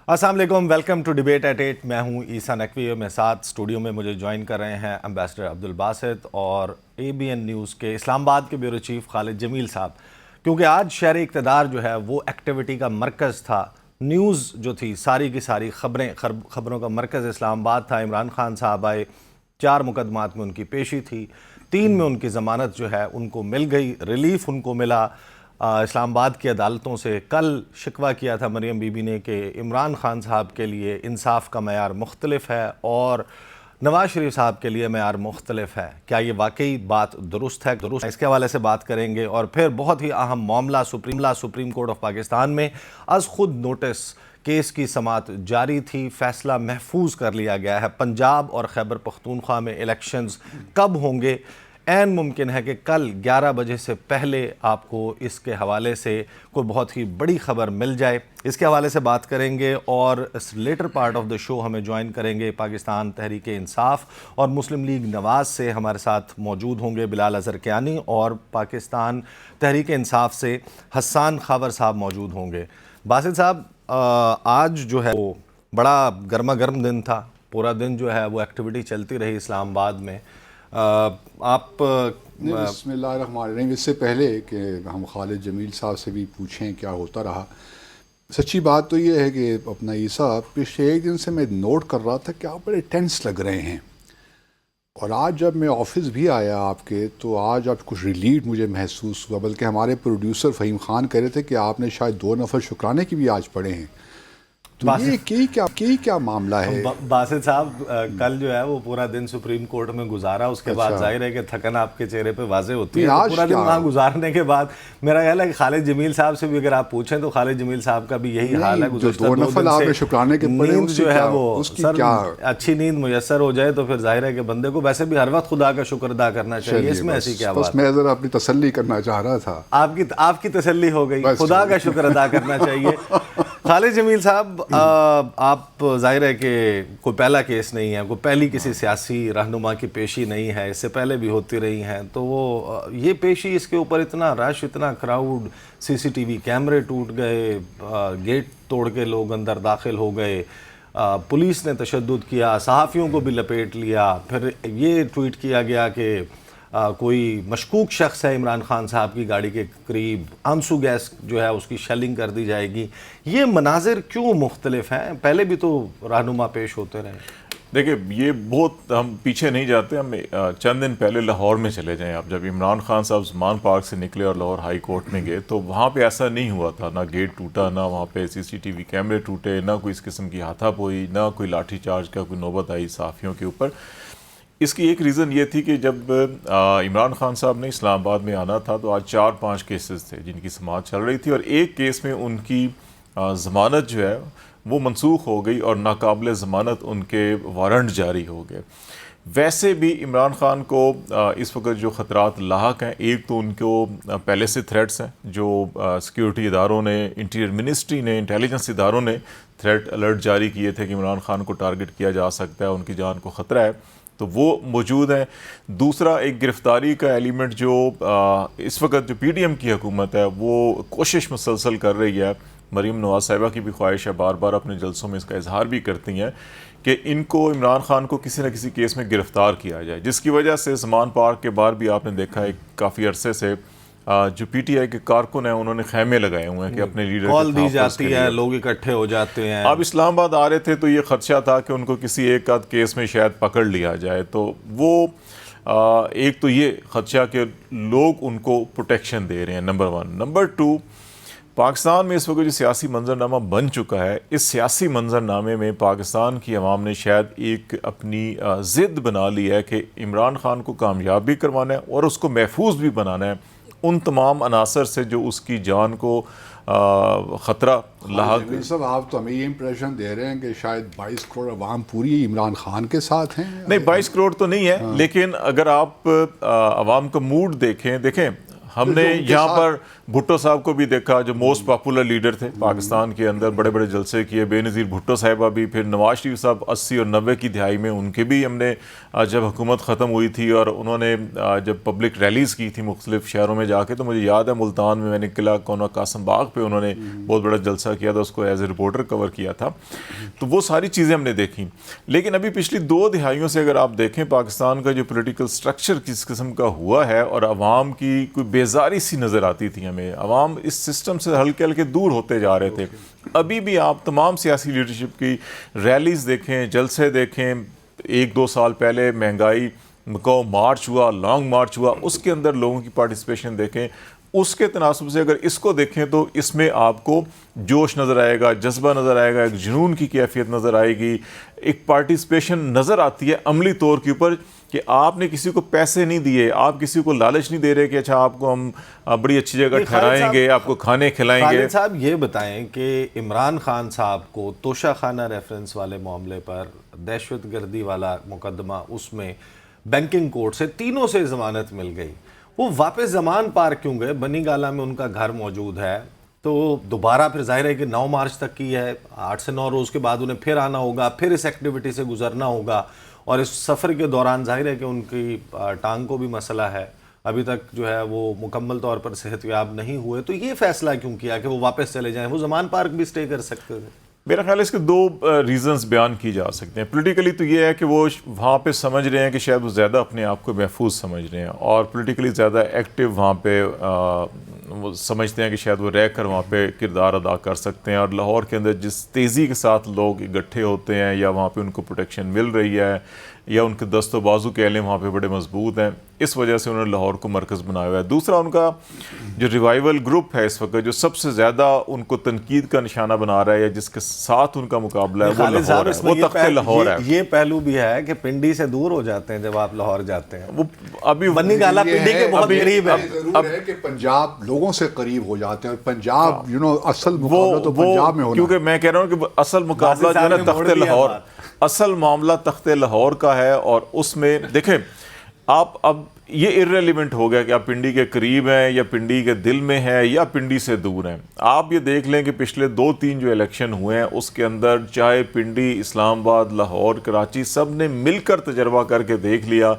السلام علیکم، welcome to debate at 8۔ میں ہوں عیسیٰ نقوی، میں ساتھ اسٹوڈیو میں مجھے جوائن کر رہے ہیں امبیسڈر عبدالباسط اور ABN نیوز کے اسلام آباد کے بیورو چیف خالد جمیل صاحب، کیونکہ آج شہر اقتدار جو ہے وہ ایکٹیویٹی کا مرکز تھا۔ نیوز جو تھی ساری کی ساری خبروں کا مرکز اسلام آباد تھا۔ عمران خان صاحب آئے، 4 مقدمات میں ان کی پیشی تھی، 3 میں ان کی ضمانت جو ہے ان کو مل گئی، ریلیف ان کو ملا اسلام آباد کی عدالتوں سے۔ کل شکوہ کیا تھا مریم بی بی نے کہ عمران خان صاحب کے لیے انصاف کا معیار مختلف ہے اور نواز شریف صاحب کے لیے معیار مختلف ہے۔ کیا یہ واقعی بات درست ہے؟ اس کے حوالے سے بات کریں گے، اور پھر بہت ہی اہم معاملہ سپریم کورٹ آف پاکستان میں از خود نوٹس کیس کی سماعت جاری تھی، فیصلہ محفوظ کر لیا گیا ہے۔ پنجاب اور خیبر پختونخوا میں الیکشنز کب ہوں گے؟ عین ممکن ہے کہ کل 11 بجے سے پہلے آپ کو اس کے حوالے سے کوئی بہت ہی بڑی خبر مل جائے۔ اس کے حوالے سے بات کریں گے، اور لیٹر پارٹ آف دا شو ہمیں جوائن کریں گے پاکستان تحریک انصاف اور مسلم لیگ نواز سے۔ ہمارے ساتھ موجود ہوں گے بلال اظہر کیانی، اور پاکستان تحریک انصاف سے حسان خاور صاحب موجود ہوں گے۔ باسط صاحب، آج جو ہے وہ بڑا گرما گرم دن تھا، پورا دن جو ہے وہ ایکٹیویٹی چلتی رہی اسلام آباد میں۔ آپ بسم اللہ الرحمن الرحیم، اس سے پہلے کہ ہم خالد جمیل صاحب سے بھی پوچھیں کیا ہوتا رہا، سچی بات تو یہ ہے کہ اپنا عیسیٰ پچھلے ایک دن سے میں نوٹ کر رہا تھا کہ آپ بڑے ٹینس لگ رہے ہیں، اور آج جب میں آفس بھی آیا آپ کے تو آج آپ کچھ ریلیف مجھے محسوس ہوا، بلکہ ہمارے پروڈیوسر فہیم خان کہہ رہے تھے کہ آپ نے شاید 2 نفر شکرانے کی بھی آج پڑھے ہیں، تو یہ کیا معاملہ ہے؟ باسط صاحب، کل جو ہے وہ پورا دن سپریم کورٹ میں گزارا، اس کے بعد ظاہر ہے کہ تھکن آپ کے چہرے پہ واضح ہوتی ہے۔ پورا دن وہاں گزارنے کے بعد میرا خیال ہے کہ خالد جمیل صاحب سے بھی اگر آپ پوچھیں تو خالد جمیل صاحب کا بھی یہی حال ہے۔ گزشتہ 2 دن سے نیند جو ہے وہ سر اچھی نیند میسر ہو جائے تو پھر ظاہر ہے کہ بندے کو ویسے بھی ہر وقت خدا کا شکر ادا کرنا چاہیے، اس میں ایسی کیا بات؟ بس میں ذرا اپنی تسلی کرنا چاہ رہا تھا۔ آپ کی تسلی ہو گئی، خدا کا شکر ادا کرنا چاہیے۔ خالد جمیل صاحب، آپ ظاہر ہے کہ کوئی پہلا کیس نہیں ہے، کوئی پہلی کسی سیاسی رہنما کی پیشی نہیں ہے، اس سے پہلے بھی ہوتی رہی ہیں، تو وہ یہ پیشی، اس کے اوپر اتنا رش، اتنا کراؤڈ، CCTV کیمرے ٹوٹ گئے، گیٹ توڑ کے لوگ اندر داخل ہو گئے، پولیس نے تشدد کیا، صحافیوں کو بھی لپیٹ لیا، پھر یہ ٹویٹ کیا گیا کہ کوئی مشکوک شخص ہے عمران خان صاحب کی گاڑی کے قریب، آنسو گیس جو ہے اس کی شیلنگ کر دی جائے گی۔ یہ مناظر کیوں مختلف ہیں؟ پہلے بھی تو رہنما پیش ہوتے رہے۔ دیکھیں، یہ بہت ہم پیچھے نہیں جاتے، ہم چند دن پہلے لاہور میں چلے جائیں آپ، جب عمران خان صاحب زمان پارک سے نکلے اور لاہور ہائی کورٹ میں گئے تو وہاں پہ ایسا نہیں ہوا تھا، نہ گیٹ ٹوٹا، نہ وہاں پہ CCTV کیمرے ٹوٹے، نہ کوئی اس قسم کی ہاتھا پوئی، نہ کوئی لاٹھی چارج کا کوئی نوبت آئی صحافیوں کے اوپر۔ اس کی ایک ریزن یہ تھی کہ جب عمران خان صاحب نے اسلام آباد میں آنا تھا تو آج 4-5 کیسز تھے جن کی سماعت چل رہی تھی، اور ایک کیس میں ان کی ضمانت جو ہے وہ منسوخ ہو گئی اور ناقابل ضمانت ان کے وارنٹ جاری ہو گئے۔ ویسے بھی عمران خان کو اس وقت جو خطرات لاحق ہیں، ایک تو ان کو پہلے سے تھریٹس ہیں، جو سیکیورٹی اداروں نے، انٹیریئر منسٹری نے، انٹیلیجنس اداروں نے تھریٹ الرٹ جاری کیے تھے کہ عمران خان کو ٹارگٹ کیا جا سکتا ہے، ان کی جان کو خطرہ ہے، تو وہ موجود ہیں۔ دوسرا، ایک گرفتاری کا ایلیمنٹ جو اس وقت جو PDM کی حکومت ہے وہ کوشش مسلسل کر رہی ہے، مریم نواز صاحبہ کی بھی خواہش ہے، بار بار اپنے جلسوں میں اس کا اظہار بھی کرتی ہیں کہ ان کو، عمران خان کو کسی نہ کسی کیس میں گرفتار کیا جائے، جس کی وجہ سے زمان پارک کے بعد بھی آپ نے دیکھا ہے کافی عرصے سے جو PTI کے کارکن ہیں انہوں نے خیمے لگائے ہوئے ہیں کہ اپنے لیڈر کال دی جاتی ہے، لوگ اکٹھے ہو جاتے ہیں۔ اب اسلام آباد آ رہے تھے تو یہ خدشہ تھا کہ ان کو کسی ایک آدھ کیس میں شاید پکڑ لیا جائے، تو وہ ایک تو یہ خدشہ کہ لوگ ان کو پروٹیکشن دے رہے ہیں، نمبر 1۔ نمبر 2، پاکستان میں اس وقت جو سیاسی منظرنامہ بن چکا ہے، اس سیاسی منظرنامے میں پاکستان کی عوام نے شاید ایک اپنی ضد بنا لی ہے کہ عمران خان کو کامیاب بھی کروانا ہے اور اس کو محفوظ بھی بنانا ہے ان تمام عناصر سے جو اس کی جان کو خطرہ لاحق۔ صاحب، آپ تو ہمیں یہ امپریشن دے رہے ہیں کہ شاید 22 کروڑ عوام پوری عمران خان کے ساتھ ہیں۔ نہیں، 22 کروڑ تو نہیں ہے، لیکن اگر آپ عوام کا موڈ دیکھیں، ہم نے یہاں پر بھٹو صاحب کو بھی دیکھا جو موسٹ پاپولر لیڈر تھے پاکستان کے اندر، بڑے بڑے جلسے کیے، بے نظیر بھٹو صاحبہ بھی، پھر نواز شریف صاحب 80 اور 90 کی دہائی میں ان کے بھی ہم نے جب حکومت ختم ہوئی تھی اور انہوں نے جب پبلک ریلیز کی تھی مختلف شہروں میں جا کے، تو مجھے یاد ہے ملتان میں نے قلعہ قونہ قاسم باغ پہ انہوں نے بہت بڑا جلسہ کیا تھا، اس کو ایز اے رپورٹر کور کیا تھا. تو وہ ساری چیزیں ہم نے دیکھیں. لیکن ابھی پچھلی 2 دہائیوں سے اگر آپ دیکھیں پاکستان کا جو پولیٹیکل سٹرکچر کس قسم کا ہوا ہے، اور عوام کی کوئی بیزاری سی نظر آتی تھی ہمیں، عوام اس سسٹم سے ہلکے ہلکے دور ہوتے جا رہے تھے. ابھی بھی آپ تمام سیاسی لیڈرشپ کی ریلیز دیکھیں، جلسے دیکھیں، 1-2 سال پہلے مہنگائی کو مارچ ہوا، لانگ مارچ ہوا، اس کے اندر لوگوں کی پارٹیسپیشن دیکھیں، اس کے تناسب سے اگر اس کو دیکھیں تو اس میں آپ کو جوش نظر آئے گا، جذبہ نظر آئے گا، ایک جنون کی کیفیت نظر آئے گی، ایک پارٹیسپیشن نظر آتی ہے عملی طور کے اوپر کہ آپ نے کسی کو پیسے نہیں دیے، آپ کسی کو لالچ نہیں دے رہے کہ اچھا آپ کو ہم بڑی اچھی جگہ ٹھہرائیں گے، آپ کو کھانے کھلائیں گے. خالد صاحب یہ بتائیں کہ عمران خان صاحب کو توشہ خانہ ریفرنس والے معاملے پر دہشت گردی والا مقدمہ، اس میں بینکنگ کورٹ سے تینوں سے ضمانت مل گئی، وہ واپس زمان پار کیوں گئے؟ بنی گالہ میں ان کا گھر موجود ہے، تو دوبارہ پھر ظاہر ہے کہ 9 مارچ تک کی ہے، 8 سے 9 روز کے بعد انہیں پھر آنا ہوگا، پھر اس ایکٹیویٹی سے گزرنا ہوگا، اور اس سفر کے دوران ظاہر ہے کہ ان کی ٹانگ کو بھی مسئلہ ہے، ابھی تک جو ہے وہ مکمل طور پر صحت یاب نہیں ہوئے. تو یہ فیصلہ کیوں کیا کہ وہ واپس چلے جائیں؟ وہ زمان پارک بھی اسٹے کر سکتے تھے. میرا خیال ہے اس کے 2 ریزنز بیان کی جا سکتے ہیں. پولیٹیکلی تو یہ ہے کہ وہ وہاں پہ سمجھ رہے ہیں کہ شاید وہ زیادہ اپنے آپ کو محفوظ سمجھ رہے ہیں، اور پولیٹیکلی زیادہ ایکٹیو وہاں پہ وہ سمجھتے ہیں کہ شاید وہ رہ کر وہاں پہ کردار ادا کر سکتے ہیں. اور لاہور کے اندر جس تیزی کے ساتھ لوگ اکٹھے ہوتے ہیں، یا وہاں پہ ان کو پروٹیکشن مل رہی ہے، یا ان کے دست و بازو کہہ لیں وہاں پہ بڑے مضبوط ہیں، اس وجہ سے انہوں نے لاہور کو مرکز بنایا ہوا ہے. دوسرا ان کا جو ریوائول گروپ ہے اس وقت، جو سب سے زیادہ ان کو تنقید کا نشانہ بنا رہا ہے، یا جس کے ساتھ ان کا مقابلہ ہے، وہ لاہور ہے، وہ تخت لاہور ہے. یہ پہلو بھی ہے کہ پنڈی سے دور ہو جاتے ہیں جب آپ لاہور جاتے ہیں. وہ ابھی بنی گالہ پنڈی کے بہت قریب ہے. ضرور ہے کہ پنجاب لوگوں سے قریب ہو جاتے ہیں، اور پنجاب اصل مقابلہ تو پنجاب میں ہونا، کیونکہ میں کہہ رہا ہوں کہ اصل مقابلہ جو ہے نا تخت لاہور، اصل معاملہ تخت لاہور کا ہے. اور اس میں دیکھیں آپ اب یہ ارریلیونٹ ہو گیا کہ آپ پنڈی کے قریب ہیں یا پنڈی کے دل میں ہیں یا پنڈی سے دور ہیں. آپ یہ دیکھ لیں کہ پچھلے 2-3 جو الیکشن ہوئے ہیں اس کے اندر چاہے پنڈی، اسلام آباد، لاہور، کراچی، سب نے مل کر تجربہ کر کے دیکھ لیا،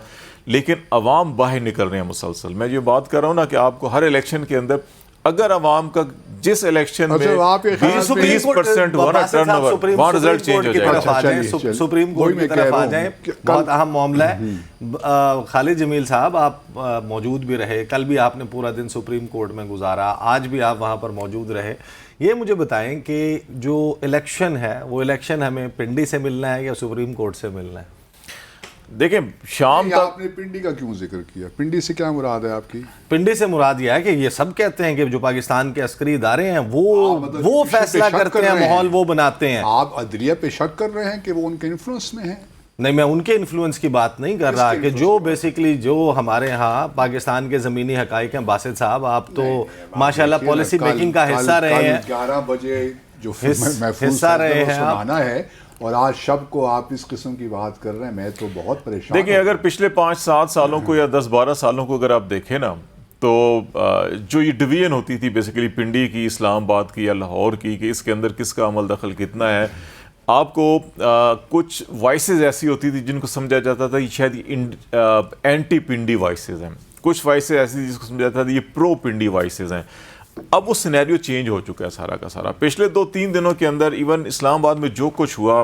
لیکن عوام باہر نکل رہے ہیں مسلسل. میں یہ بات کر رہا ہوں نا کہ آپ کو ہر الیکشن کے اندر اگر عوام کا جس الیکشن میں 20% ہوا نا ٹرن اوور، وہاں رزلٹ چینج ہو جائے گا. سپریم کورٹ کی طرف آ جائیں، بہت اہم معاملہ ہے. خالد جمیل صاحب آپ موجود بھی رہے، کل بھی آپ نے پورا دن سپریم کورٹ میں گزارا، آج بھی آپ وہاں پر موجود رہے. یہ مجھے بتائیں کہ جو الیکشن ہے وہ الیکشن ہمیں پنڈی سے ملنا ہے یا سپریم کورٹ سے ملنا ہے؟ دیکھیں شام تک آپ نے پنڈی کا کیوں ذکر کیا؟ پنڈی سے کیا مراد ہے آپ کی؟ پنڈی سے مراد یہ ہے کہ یہ سب کہتے ہیں کہ جو پاکستان کے عسکری ادارے ہیں وہ فیصلہ کرتے ہیں، ماحول وہ بناتے ہیں. آپ عدلیہ پہ شک کر رہے ہیں کہ وہ ان کے انفلوئنس میں ہیں؟ نہیں، میں ان کے انفلوئنس کی بات نہیں کر رہا، کہ جو بیسیکلی جو ہمارے ہاں پاکستان کے زمینی حقائق ہیں. باسط صاحب آپ تو ماشاءاللہ پالیسی میکنگ کا حصہ رہے ہیں، 11 بجے جو حصہ رہے ہیں سنانا ہے، اور آج شب کو آپ اس قسم کی بات کر رہے ہیں. میں تو بہت پریشان. دیکھیں اگر پچھلے 5-7 سالوں کو یا 10-12 سالوں کو اگر آپ دیکھیں نا، تو جو یہ ڈویژن ہوتی تھی بیسیکلی پنڈی کی، اسلام آباد کی یا لاہور کی، کہ اس کے اندر کس کا عمل دخل کتنا ہے، آپ کو کچھ وائسز ایسی ہوتی تھی جن کو سمجھا جاتا تھا یہ شاید اینٹی پنڈی وائسز ہیں، کچھ وائسز ایسی تھی جس کو سمجھا جاتا تھا یہ پرو پنڈی وائسز ہیں. اب وہ سینیریو چینج ہو چکا ہے سارا کا سارا. پچھلے 2-3 دنوں کے اندر ایون اسلام آباد میں جو کچھ ہوا،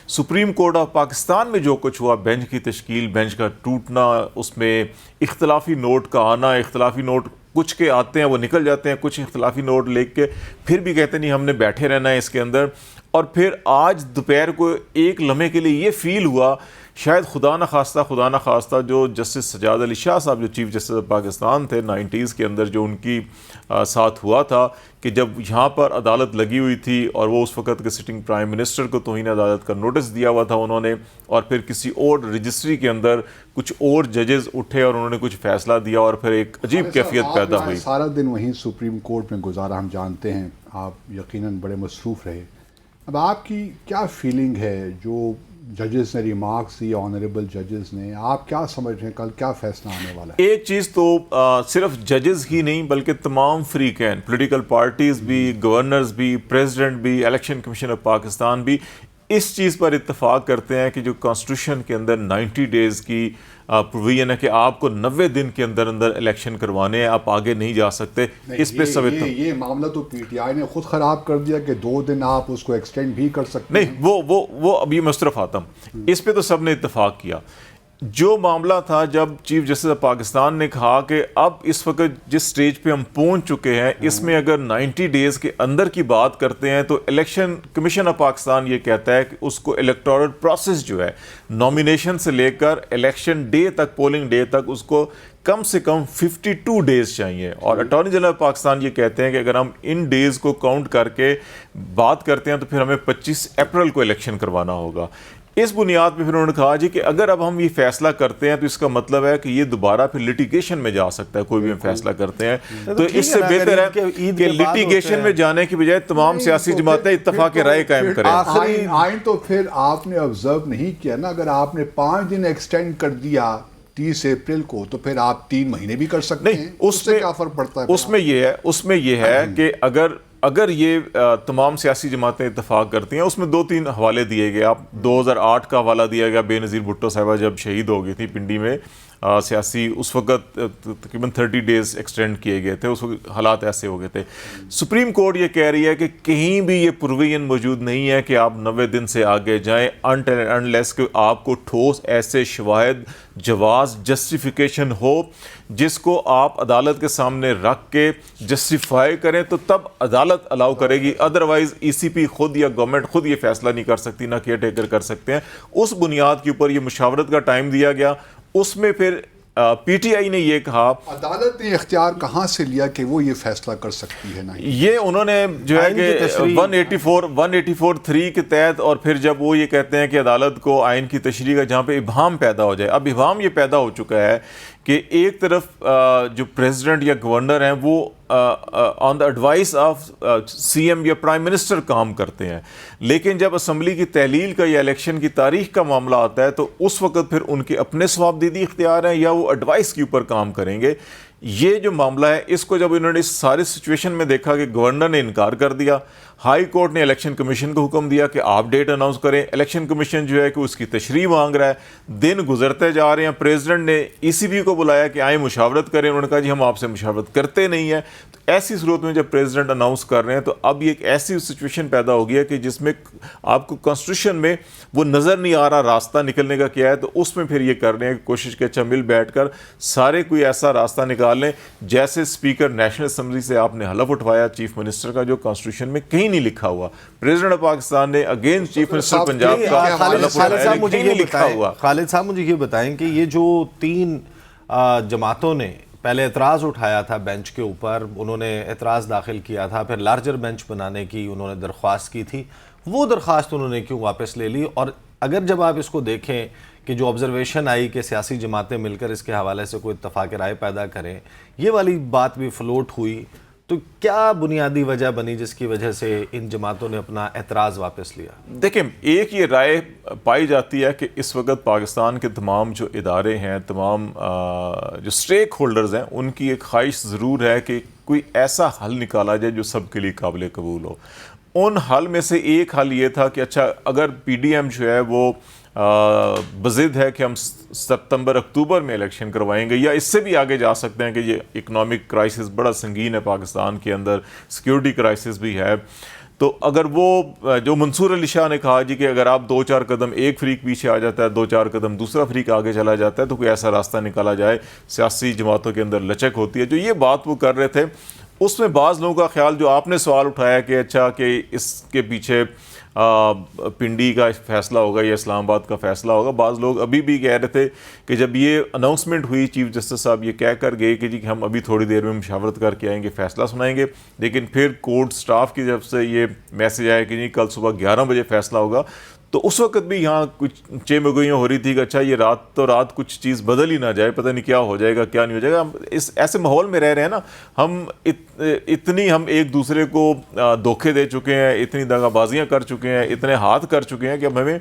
سپریم کورٹ آف پاکستان میں جو کچھ ہوا، بینچ کی تشکیل، بینچ کا ٹوٹنا، اس میں اختلافی نوٹ کا آنا، اختلافی نوٹ کچھ کے آتے ہیں وہ نکل جاتے ہیں، کچھ اختلافی نوٹ لے کے پھر بھی کہتے نہیں ہم نے بیٹھے رہنا ہے اس کے اندر. اور پھر آج دوپہر کو ایک لمحے کے لیے یہ فیل ہوا شاید خدا نہ خواستہ جو جسٹس سجاد علی شاہ صاحب جو چیف جسٹس آف پاکستان تھے 90s کے اندر، جو ان کی ساتھ ہوا تھا کہ جب یہاں پر عدالت لگی ہوئی تھی اور وہ اس وقت کے سٹنگ پرائم منسٹر کو توہین عدالت کا نوٹس دیا ہوا تھا انہوں نے، اور پھر کسی اور رجسٹری کے اندر کچھ اور ججز اٹھے اور انہوں نے کچھ فیصلہ دیا اور پھر ایک عجیب کیفیت پیدا ہوئی. سارا دن وہیں سپریم کورٹ میں گزارا، ہم جانتے ہیں آپ یقیناً بڑے مصروف رہے. اب آپ کی کیا فیلنگ ہے جو ججز نے ریمارکس دی آنریبل ججز نے, آپ کیا سمجھ رہے ہیں کل کیا فیصلہ آنے والا ہے؟ ایک چیز تو صرف ججز ہی نہیں بلکہ تمام فریقین, پولیٹیکل پارٹیز بھی, گورنرز بھی, پریزیڈنٹ بھی, الیکشن کمیشن آف پاکستان بھی اس چیز پر اتفاق کرتے ہیں کہ جو کانسٹیٹیوشن کے اندر 90 ڈیز کی پروویژن ہے کہ آپ کو 90 دن کے اندر اندر الیکشن کروانے ہیں, آپ آگے نہیں جا سکتے. اس پہ سب یہ معاملہ تو پی ٹی آئی نے خود خراب کر دیا کہ 2 دن آپ اس کو ایکسٹینڈ بھی کر سکتے ہیں. نہیں, وہ ابھی میں اس طرف آتا ہوں. اس پہ تو سب نے اتفاق کیا. جو معاملہ تھا جب چیف جسٹس آف پاکستان نے کہا کہ اب اس وقت جس سٹیج پہ ہم پہنچ چکے ہیں اس میں اگر 90 ڈیز کے اندر کی بات کرتے ہیں تو الیکشن کمیشن آف پاکستان یہ کہتا ہے کہ اس کو الیکٹورل پروسیس جو ہے نامینیشن سے لے کر الیکشن ڈے تک, پولنگ ڈے تک, اس کو کم سے کم 52 ڈیز چاہیے. اور اٹارنی جنرل آف پاکستان یہ کہتے ہیں کہ اگر ہم ان ڈیز کو کاؤنٹ کر کے بات کرتے ہیں تو پھر ہمیں 25 اپریل کو الیکشن کروانا ہوگا. اس بنیاد پہ پھر انہوں نے کہا جی کہ اگر اب ہم یہ فیصلہ کرتے ہیں تو اس کا مطلب ہے کہ یہ دوبارہ پھر لٹیگیشن میں جا سکتا ہے, کوئی بھی ہم فیصلہ کرتے ہیں تو اس سے بہتر ہے کہ لٹیگیشن میں جانے کی بجائے تمام سیاسی جماعتیں اتفاق رائے قائم کریں. آئین تو پھر آپ نے آبزرو نہیں کیا نا, اگر آپ نے 5 دن ایکسٹینڈ کر دیا 30 اپریل کو تو پھر آپ 3 مہینے بھی کر سکتے ہیں. اس سے کیا فرق پڑتا ہے؟ اس میں یہ ہے کہ اگر یہ تمام سیاسی جماعتیں اتفاق کرتی ہیں, اس میں 2-3 حوالے دیے گئے. آپ 2008 کا حوالہ دیا گیا, بے نظیر بھٹو صاحبہ جب شہید ہو گئی تھی پنڈی میں, سیاسی اس وقت تقریباً 30 ڈیز ایکسٹینڈ کیے گئے تھے, اس وقت حالات ایسے ہو گئے تھے. سپریم کورٹ یہ کہہ رہی ہے کہ کہیں بھی یہ پروویژن موجود نہیں ہے کہ آپ 90 دن سے آگے جائیں انلیس کہ آپ کو ٹھوس ایسے شواہد, جواز, جسٹیفیکیشن ہو جس کو آپ عدالت کے سامنے رکھ کے جسٹیفائی کریں تو تب عدالت الاؤ کرے گی. ادروائز ای سی پی خود یا گورنمنٹ خود یہ فیصلہ نہیں کر سکتی, نہ کیئر ٹیکر کر سکتے ہیں. اس بنیاد کے اوپر یہ مشاورت کا ٹائم دیا گیا. اس میں پھر پی ٹی آئی نے یہ کہا, عدالت نے اختیار کہاں سے لیا کہ وہ یہ فیصلہ کر سکتی ہے؟ نا یہ انہوں نے جو ہے کہ 184(3) کے تحت, اور پھر جب وہ یہ کہتے ہیں کہ عدالت کو آئین کی تشریح کا جہاں پہ ابہام پیدا ہو جائے. اب ابہام یہ پیدا ہو چکا ہے کہ ایک طرف جو پریزیڈنٹ یا گورنر ہیں وہ آن دا ایڈوائس آف سی ایم یا پرائم منسٹر کام کرتے ہیں, لیکن جب اسمبلی کی تحلیل کا یا الیکشن کی تاریخ کا معاملہ آتا ہے تو اس وقت پھر ان کے اپنے ثوابدیدی اختیار ہیں یا وہ ایڈوائس کے اوپر کام کریں گے. یہ جو معاملہ ہے اس کو جب انہوں نے اس ساری سچویشن میں دیکھا کہ گورنر نے انکار کر دیا, ہائی کورٹ نے الیکشن کمیشن کو حکم دیا کہ آپ ڈیٹ اناؤنس کریں, الیکشن کمیشن جو ہے کہ اس کی تشریح مانگ رہا ہے, دن گزرتے جا رہے ہیں, پریزیڈنٹ نے ای سی بی کو بلایا کہ آئیں مشاورت کریں, انہوں نے کہا جی ہم آپ سے مشاورت کرتے نہیں ہیں. تو ایسی صورت میں جب پریزیڈنٹ اناؤنس کر رہے ہیں تو اب یہ ایک ایسی سچویشن پیدا ہو گئی ہے کہ جس میں آپ کو کانسٹیٹیوشن میں وہ نظر نہیں آ رہا راستہ نکلنے کا کیا ہے, تو اس میں پھر یہ کر رہے ہیں کہ کوشش کہ اچھا مل بیٹھ کر سارے کوئی ایسا راستہ نکال لیں جیسے اسپیکر نیشنل اسمبلی سے آپ نے حلف اٹھوایا چیف منسٹر کا, جو کانسٹیٹیوشن میں کہیں نہیں لکھا ہوا. پریزیڈنٹ آف پاکستان نے اگین چیف منسٹر پنجاب کا حلف اٹھایا, کہیں نہیں لکھا ہوا. خالد صاحب مجھے یہ بتائیں کہ یہ جو 3 جماعتوں نے پہلے اعتراض اٹھایا تھا بینچ کے اوپر, انہوں نے اعتراض داخل کیا تھا, پھر لارجر بینچ بنانے کی انہوں نے درخواست کی تھی, وہ درخواست انہوں نے کیوں واپس لے لی؟ اور اگر جب آپ اس کو دیکھیں کہ جو آبزرویشن آئی کہ سیاسی جماعتیں مل کر اس کے حوالے سے کوئی اتفاق رائے پیدا کریں, یہ والی بات بھی فلوٹ ہوئی, تو کیا بنیادی وجہ بنی جس کی وجہ سے ان جماعتوں نے اپنا اعتراض واپس لیا؟ دیکھیں, ایک یہ رائے پائی جاتی ہے کہ اس وقت پاکستان کے تمام جو ادارے ہیں, تمام جو سٹیک ہولڈرز ہیں, ان کی ایک خواہش ضرور ہے کہ کوئی ایسا حل نکالا جائے جو سب کے لیے قابل قبول ہو. ان حل میں سے ایک حل یہ تھا کہ اچھا اگر پی ڈی ایم جو ہے وہ بضد ہے کہ ہم ستمبر اکتوبر میں الیکشن کروائیں گے, یا اس سے بھی آگے جا سکتے ہیں کہ یہ اکنامک کرائسس بڑا سنگین ہے پاکستان کے اندر, سیکیورٹی کرائسس بھی ہے, تو اگر وہ جو منصور علی شاہ نے کہا جی کہ اگر آپ 2-4 قدم ایک فریق پیچھے آ جاتا ہے, 2-4 قدم دوسرا فریق آگے چلا جاتا ہے, تو کوئی ایسا راستہ نکالا جائے, سیاسی جماعتوں کے اندر لچک ہوتی ہے. جو یہ بات وہ کر رہے تھے, اس میں بعض لوگوں کا خیال, جو آپ نے سوال اٹھایا کہ اچھا کہ اس کے پیچھے پنڈی کا فیصلہ ہوگا یا اسلام آباد کا فیصلہ ہوگا, بعض لوگ ابھی بھی کہہ رہے تھے کہ جب یہ اناؤنسمنٹ ہوئی چیف جسٹس صاحب یہ کہہ کر گئے کہ جی کہ ہم ابھی تھوڑی دیر میں مشاورت کر کے آئیں گے, فیصلہ سنائیں گے, لیکن پھر کورٹ سٹاف کی جب سے یہ میسج آیا کہ جی کل صبح 11 بجے فیصلہ ہوگا, تو اس وقت بھی یہاں کچھ چیمگوئیاں ہو رہی تھی کہ اچھا یہ رات کچھ چیز بدل ہی نہ جائے، پتہ نہیں کیا ہو جائے گا کیا نہیں ہو جائے گا. ہم اس ایسے ماحول میں رہ رہے ہیں نا، ہم ہم ایک دوسرے کو دھوکے دے چکے ہیں، اتنی دغا بازیاں کر چکے ہیں، اتنے ہاتھ کر چکے ہیں کہ اب ہمیں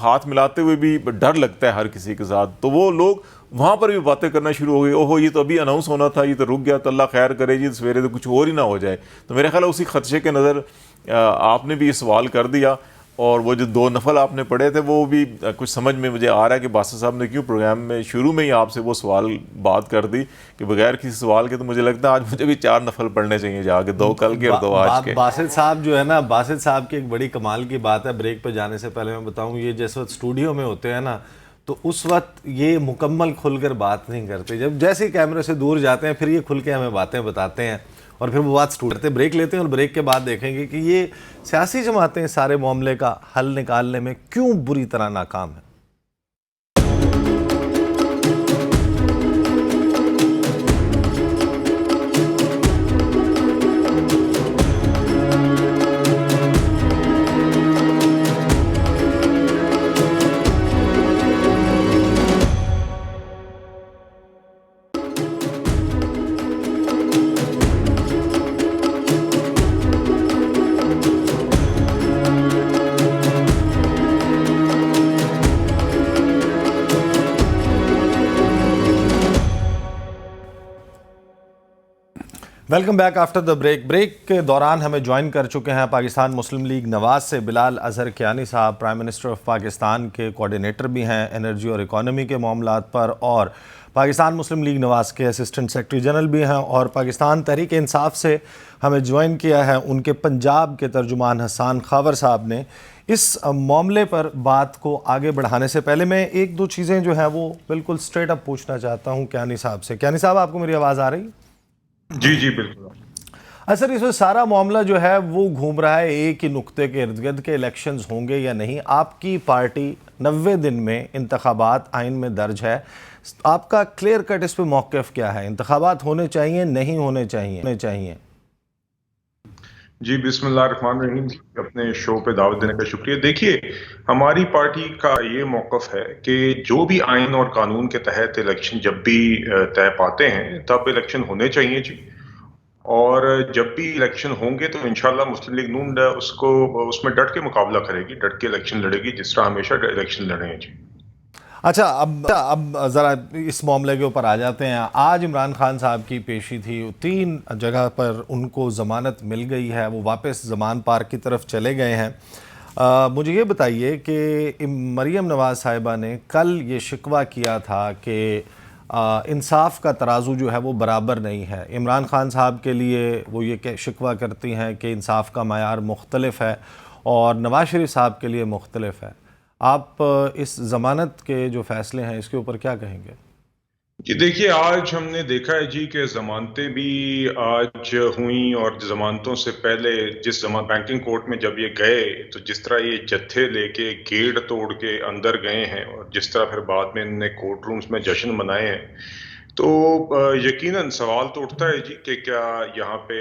ہاتھ ملاتے ہوئے بھی ڈر لگتا ہے ہر کسی کے ساتھ. تو وہ لوگ وہاں پر بھی باتیں کرنا شروع ہو گئی، اوہو یہ تو ابھی اناؤنس ہونا تھا، یہ تو رک گیا، تو اللہ خیر کرے جی سویرے تو کچھ اور ہی نہ ہو جائے. تو میرے خیال ہے اسی خدشے کے نظر آپ نے بھی یہ سوال کر دیا، اور وہ جو 2 نفل آپ نے پڑھے تھے وہ بھی کچھ سمجھ میں مجھے آ رہا ہے کہ باسط صاحب نے کیوں پروگرام میں شروع میں ہی آپ سے وہ سوال بات کر دی کہ بغیر کسی سوال کے. تو مجھے لگتا ہے آج مجھے بھی 4 نفل پڑھنے چاہیے جا کے، 2 کل کے اور 2 آج کے. باسط صاحب جو ہے نا، باسط صاحب کی ایک بڑی کمال کی بات ہے، بریک پہ جانے سے پہلے میں بتاؤں، یہ جس وقت اسٹوڈیو میں ہوتے ہیں نا تو اس وقت یہ مکمل کھل کر بات نہیں کرتے، جب جیسے کیمرے سے دور جاتے ہیں پھر یہ کھل کے ہمیں باتیں بتاتے ہیں، اور پھر وہ بات کرتے. بریک لیتے ہیں اور بریک کے بعد دیکھیں گے کہ یہ سیاسی جماعتیں سارے معاملے کا حل نکالنے میں کیوں بری طرح ناکام ہیں. Welcome back after the break. Break کے دوران ہمیں جوائن کر چکے ہیں پاکستان مسلم لیگ نواز سے بلال اظہر کیانی صاحب، پرائم منسٹر آف پاکستان کے کوارڈینیٹر بھی ہیں انرجی اور اکانومی کے معاملات پر، اور پاکستان مسلم لیگ نواز کے اسسٹنٹ سیکرٹری جنرل بھی ہیں. اور پاکستان تحریک انصاف سے ہمیں جوائن کیا ہے ان کے پنجاب کے ترجمان حسان خاور صاحب نے. اس معاملے پر بات کو آگے بڑھانے سے پہلے میں 1-2 چیزیں جو ہیں وہ بالکل اسٹریٹ اپ پوچھنا چاہتا ہوں کیانی صاحب سے. کیانی صاحب، آپ کو میری آواز آ رہی؟ جی بالکل. اصل اس میں سارا معاملہ جو ہے وہ گھوم رہا ہے ایک ہی نقطے کے ارد گرد کہ الیکشنز ہوں گے یا نہیں. آپ کی پارٹی 90 دن میں انتخابات آئین میں درج ہے، آپ کا کلیئر کٹ اس پہ موقف کیا ہے؟ انتخابات ہونے چاہیے، نہیں ہونے چاہیے؟ جی بسم اللہ الرحمن الرحیم. اپنے شو پہ دعوت دینے کا شکریہ. دیکھیے، ہماری پارٹی کا یہ موقف ہے کہ جو بھی آئین اور قانون کے تحت الیکشن جب بھی طے پاتے ہیں تب الیکشن ہونے چاہیے جی. اور جب بھی الیکشن ہوں گے تو انشاءاللہ مسلم لیگ نون اس میں ڈٹ کے مقابلہ کرے گی، ڈٹ کے الیکشن لڑے گی جس طرح ہمیشہ الیکشن لڑے ہیں جی. اچھا، اب ذرا اس معاملے کے اوپر آ جاتے ہیں. آج عمران خان صاحب کی پیشی تھی، 3 جگہ پر ان کو ضمانت مل گئی ہے، وہ واپس زمان پارک کی طرف چلے گئے ہیں. مجھے یہ بتائیے کہ مریم نواز صاحبہ نے کل یہ شکوہ کیا تھا کہ انصاف کا ترازو جو ہے وہ برابر نہیں ہے. عمران خان صاحب کے لیے وہ یہ شکوہ کرتی ہیں کہ انصاف کا معیار مختلف ہے اور نواز شریف صاحب کے لیے مختلف ہے. آپ اس ضمانت کے جو فیصلے ہیں اس کے اوپر کیا کہیں گے؟ جی دیکھیے، آج ہم نے دیکھا ہے جی کہ ضمانتیں بھی آج ہوئیں، اور ضمانتوں سے پہلے بینکنگ کورٹ میں جب یہ گئے تو جس طرح یہ جتھے لے کے گیٹ توڑ کے اندر گئے ہیں، اور جس طرح پھر بعد میں انہوں نے کورٹ رومز میں جشن منائے ہیں، تو یقیناً سوال تو اٹھتا ہے جی کہ کیا یہاں پہ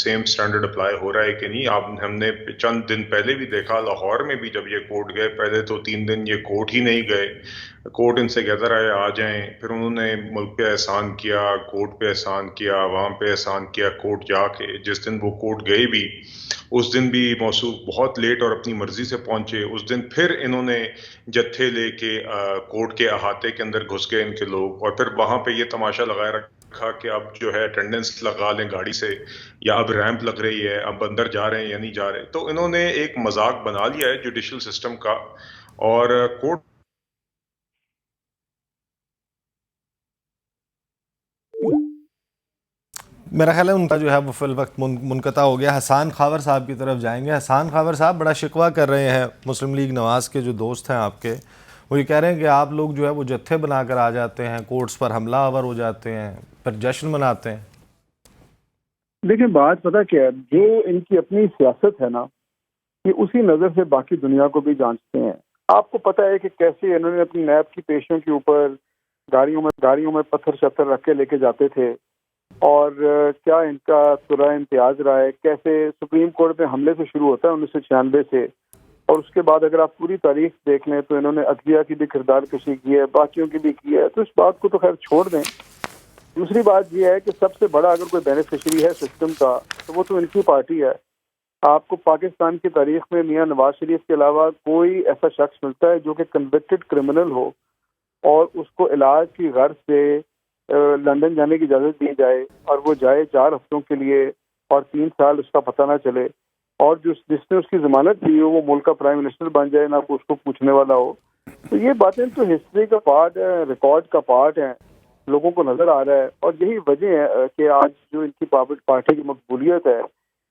سیم سٹینڈرڈ اپلائی ہو رہا ہے کہ نہیں. ہم نے چند دن پہلے بھی دیکھا لاہور میں بھی جب یہ کورٹ گئے، پہلے تو 3 دن یہ کورٹ ہی نہیں گئے، کورٹ ان سے کہتا رہا آ جائیں. پھر انہوں نے ملک پہ احسان کیا، کورٹ پہ احسان کیا، عوام پہ احسان کیا. کورٹ جا کے جس دن وہ کورٹ گئے بھی اس دن بھی موصوف بہت لیٹ اور اپنی مرضی سے پہنچے. اس دن پھر انہوں نے جتھے لے کے کورٹ کے احاطے کے اندر گھس گئے ان کے لوگ، اور پھر وہاں پہ یہ تماشا لگائے رکھا کہ اب جو ہے اٹینڈنس لگا لیں گاڑی سے، یا اب ریمپ لگ رہی ہے، اب اندر جا رہے ہیں یا نہیں جا رہے. تو انہوں نے ایک مذاق بنا لیا ہے جوڈیشل سسٹم کا. اور کورٹ میرا خیال ہے ان کا جو ہے وہ فی الوقت منقطع ہو گیا. حسان خاور صاحب کی طرف جائیں گے. حسان خاور صاحب بڑا شکوہ کر رہے ہیں، مسلم لیگ نواز کے جو دوست ہیں آپ کے، وہ یہ کہہ رہے ہیں کہ آپ لوگ جو ہے وہ جتھے بنا کر آ جاتے ہیں، کورٹس پر حملہ آور ہو جاتے ہیں، پھر جشن مناتے ہیں. دیکھیں بات پتہ کیا ہے، جو ان کی اپنی سیاست ہے نا، یہ اسی نظر سے باقی دنیا کو بھی جانچتے ہیں. آپ کو پتہ ہے کہ کیسے انہوں نے اپنی نیب کی پیشوں کے اوپر گاڑیوں میں پتھر شتر رکھ کے لے کے جاتے تھے، اور کیا ان کا سرہ امتیاز رہا ہے. کیسے سپریم کورٹ میں حملے سے شروع ہوتا ہے 1996 سے، اور اس کے بعد اگر آپ پوری تاریخ دیکھ لیں تو انہوں نے عدلیہ کی بھی کردار کشی کی ہے، باقیوں کی بھی کی ہے، تو اس بات کو تو خیر چھوڑ دیں۔ دوسری بات یہ ہے کہ سب سے بڑا اگر کوئی بینیفیشری ہے سسٹم کا تو وہ تو ان کی پارٹی ہے۔ آپ کو پاکستان کی تاریخ میں میاں نواز شریف کے علاوہ کوئی ایسا شخص ملتا ہے جو کہ کنوکٹڈ کرمنل ہو اور اس کو علاج کی غرض سے لندن جانے کی اجازت دی جائے اور وہ جائے 4 ہفتوں کے لیے اور 3 سال اس کا پتہ نہ چلے، اور جس نے اس کی ضمانت دی ہو وہ ملک کا پرائم منسٹر بن جائے، نہ اس کو پوچھنے والا ہو، تو یہ باتیں تو ہسٹری کا پارٹ ہے، ریکارڈ کا پارٹ ہے، لوگوں کو نظر آ رہا ہے۔ اور یہی وجہ ہے کہ آج جو ان کی پارٹی کی مقبولیت ہے،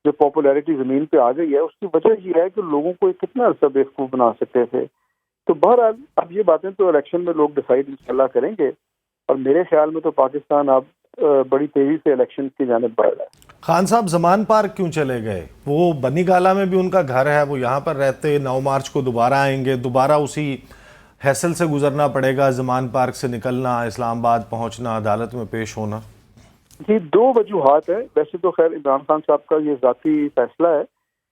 جو پاپولیرٹی زمین پہ آ گئی ہے، اس کی وجہ یہ ہے کہ لوگوں کو کتنا عرصہ بیوقوف بنا سکتے تھے۔ تو بہرحال اب یہ باتیں تو الیکشن میں لوگ ڈیسائیڈ انشاءاللہ کریں گے، اور میرے خیال میں تو پاکستان اب بڑی تیزی سے الیکشن کی جانب بڑھ رہا ہے۔ خان صاحب زمان پارک کیوں چلے گئے؟ وہ بنی گالہ میں بھی ان کا گھر ہے، وہ یہاں پر رہتے، 9 مارچ کو دوبارہ آئیں گے، دوبارہ اسی ہیسل سے گزرنا پڑے گا، زمان پارک سے نکلنا، اسلام آباد پہنچنا، عدالت میں پیش ہونا؟ جی 2 وجوہات ہیں، ویسے تو خیر عمران خان صاحب کا یہ ذاتی فیصلہ ہے،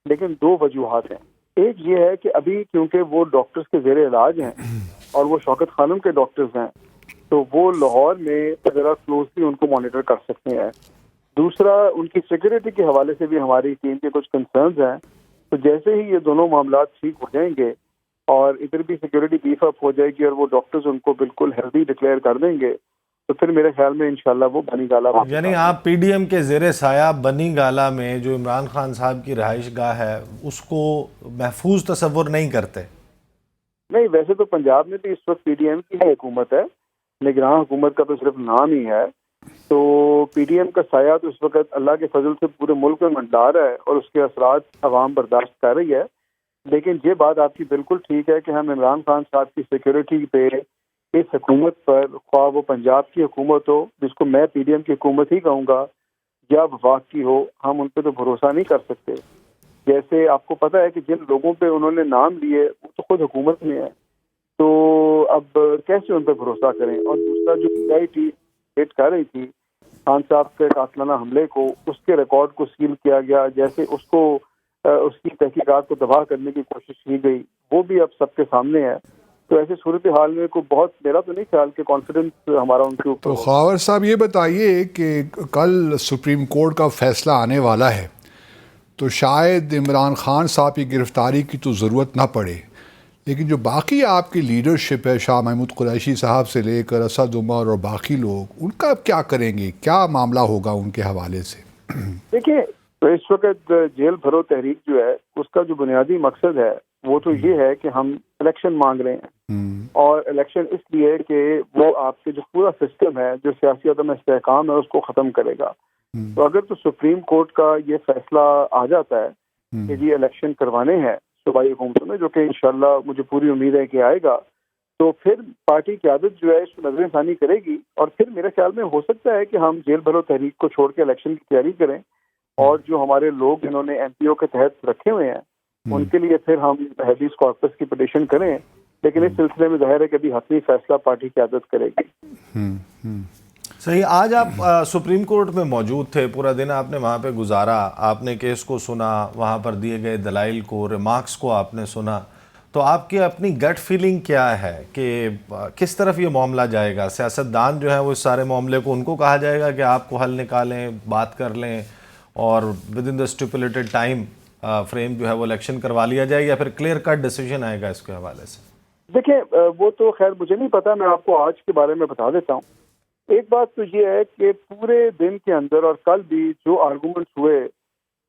لیکن 2 وجوہات ہیں۔ ایک یہ ہے کہ ابھی کیونکہ وہ ڈاکٹرز کے زیر علاج ہیں اور وہ شوکت خانم کے ڈاکٹرز ہیں، تو وہ لاہور میں ذرا کلوزلی ان کو مانیٹر کر سکتے ہیں۔ دوسرا، ان کی سیکورٹی کے حوالے سے بھی ہماری ٹیم کے کچھ کنسرنز ہیں، تو جیسے ہی یہ دونوں معاملات ٹھیک ہو جائیں گے اور ادھر بھی سیکورٹی بیف اپ ہو جائے گی اور وہ ڈاکٹرز ان کو بالکل ہیلدی ڈکلیئر کر دیں گے، تو پھر میرے خیال میں انشاءاللہ وہ بنی گالہ یعنی آپ پی ڈی ایم کے زیر سایہ بنی گالہ میں جو عمران خان صاحب کی رہائش گاہ ہے اس کو محفوظ تصور نہیں کرتے؟ نہیں، ویسے تو پنجاب میں بھی اس وقت پی ڈی ایم کی حکومت ہے، نگراں حکومت کا تو صرف نام ہی ہے، تو پی ڈی ایم کا سایہ تو اس وقت اللہ کے فضل سے پورے ملک میں منڈلا رہا ہے اور اس کے اثرات عوام برداشت کر رہی ہے۔ لیکن یہ بات آپ کی بالکل ٹھیک ہے کہ ہم عمران خان صاحب کی سیکورٹی پہ اس حکومت پر، خواہ وہ پنجاب کی حکومت ہو جس کو میں پی ڈی ایم کی حکومت ہی کہوں گا، یا وفاق کی ہو، ہم ان پہ تو بھروسہ نہیں کر سکتے۔ جیسے آپ کو پتہ ہے کہ جن لوگوں پہ انہوں نے نام لیے وہ تو خود حکومت میں ہے، تو اب کیسے ان پہ بھروسہ کریں؟ اور دوسرا، جو پی آئی ٹی ویٹ کر رہی تھی خان صاحب کے قاتلانہ حملے کو، اس کے ریکارڈ کو سیل کیا گیا، جیسے اس کو اس کی تحقیقات کو تباہ کرنے کی کوشش کی گئی، وہ بھی اب سب کے سامنے ہے۔ تو ایسے صورتحال میں کو بہت، میرا تو نہیں خیال کہ کانفیڈنس ہمارا ان کے اوپر تو خاور صاحب یہ بتائیے کہ کل سپریم کورٹ کا فیصلہ آنے والا ہے، تو شاید عمران خان صاحب کی گرفتاری کی تو ضرورت نہ پڑے، لیکن جو باقی آپ کی لیڈرشپ ہے، شاہ محمود قریشی صاحب سے لے کر اسد عمر اور باقی لوگ، ان کا کیا کریں گے؟ کیا معاملہ ہوگا ان کے حوالے سے؟ دیکھیے، تو اس وقت جیل بھرو تحریک جو ہے اس کا جو بنیادی مقصد ہے وہ تو یہ ہے کہ ہم الیکشن مانگ رہے ہیں، اور الیکشن اس لیے کہ وہ آپ کے جو پورا سسٹم ہے، جو سیاسی عدم استحکام ہے، اس کو ختم کرے گا۔ تو اگر تو سپریم کورٹ کا یہ فیصلہ آ جاتا ہے کہ یہ الیکشن کروانے ہیں صوبائی حکومتوں میں، جو کہ انشاءاللہ مجھے پوری امید ہے کہ آئے گا، تو پھر پارٹی قیادت جو ہے اس کو نظر ثانی کرے گی، اور پھر میرے خیال میں ہو سکتا ہے کہ ہم جیل بھرو تحریک کو چھوڑ کے الیکشن کی تیاری کریں، اور جو ہمارے لوگ جنہوں نے ایم پی او کے تحت رکھے ہوئے ہیں ان کے لیے پھر ہم ہیبیس کارپس کی پٹیشن کریں، لیکن اس سلسلے میں ظاہر ہے کہ ابھی حتمی فیصلہ پارٹی قیادت کرے گی۔ صحیح۔ آج آپ سپریم کورٹ میں موجود تھے، پورا دن آپ نے وہاں پہ گزارا، آپ نے کیس کو سنا، وہاں پر دیے گئے دلائل کو، ریمارکس کو آپ نے سنا، تو آپ کی اپنی گٹ فیلنگ کیا ہے کہ کس طرف یہ معاملہ جائے گا؟ سیاستدان جو ہیں وہ اس سارے معاملے کو ان کو کہا جائے گا کہ آپ کو حل نکالیں، بات کر لیں اور with in the stipulated time frame جو ہے وہ الیکشن کروا لیا جائے، یا پھر کلیئر کٹ ڈیسیجن آئے گا اس کے حوالے سے؟ دیکھیں، وہ تو خیر مجھے نہیں پتا، میں آپ کو آج کے بارے میں بتا دیتا ہوں۔ ایک بات تو یہ ہے کہ پورے دن کے اندر اور کل بھی جو آرگومنٹس ہوئے،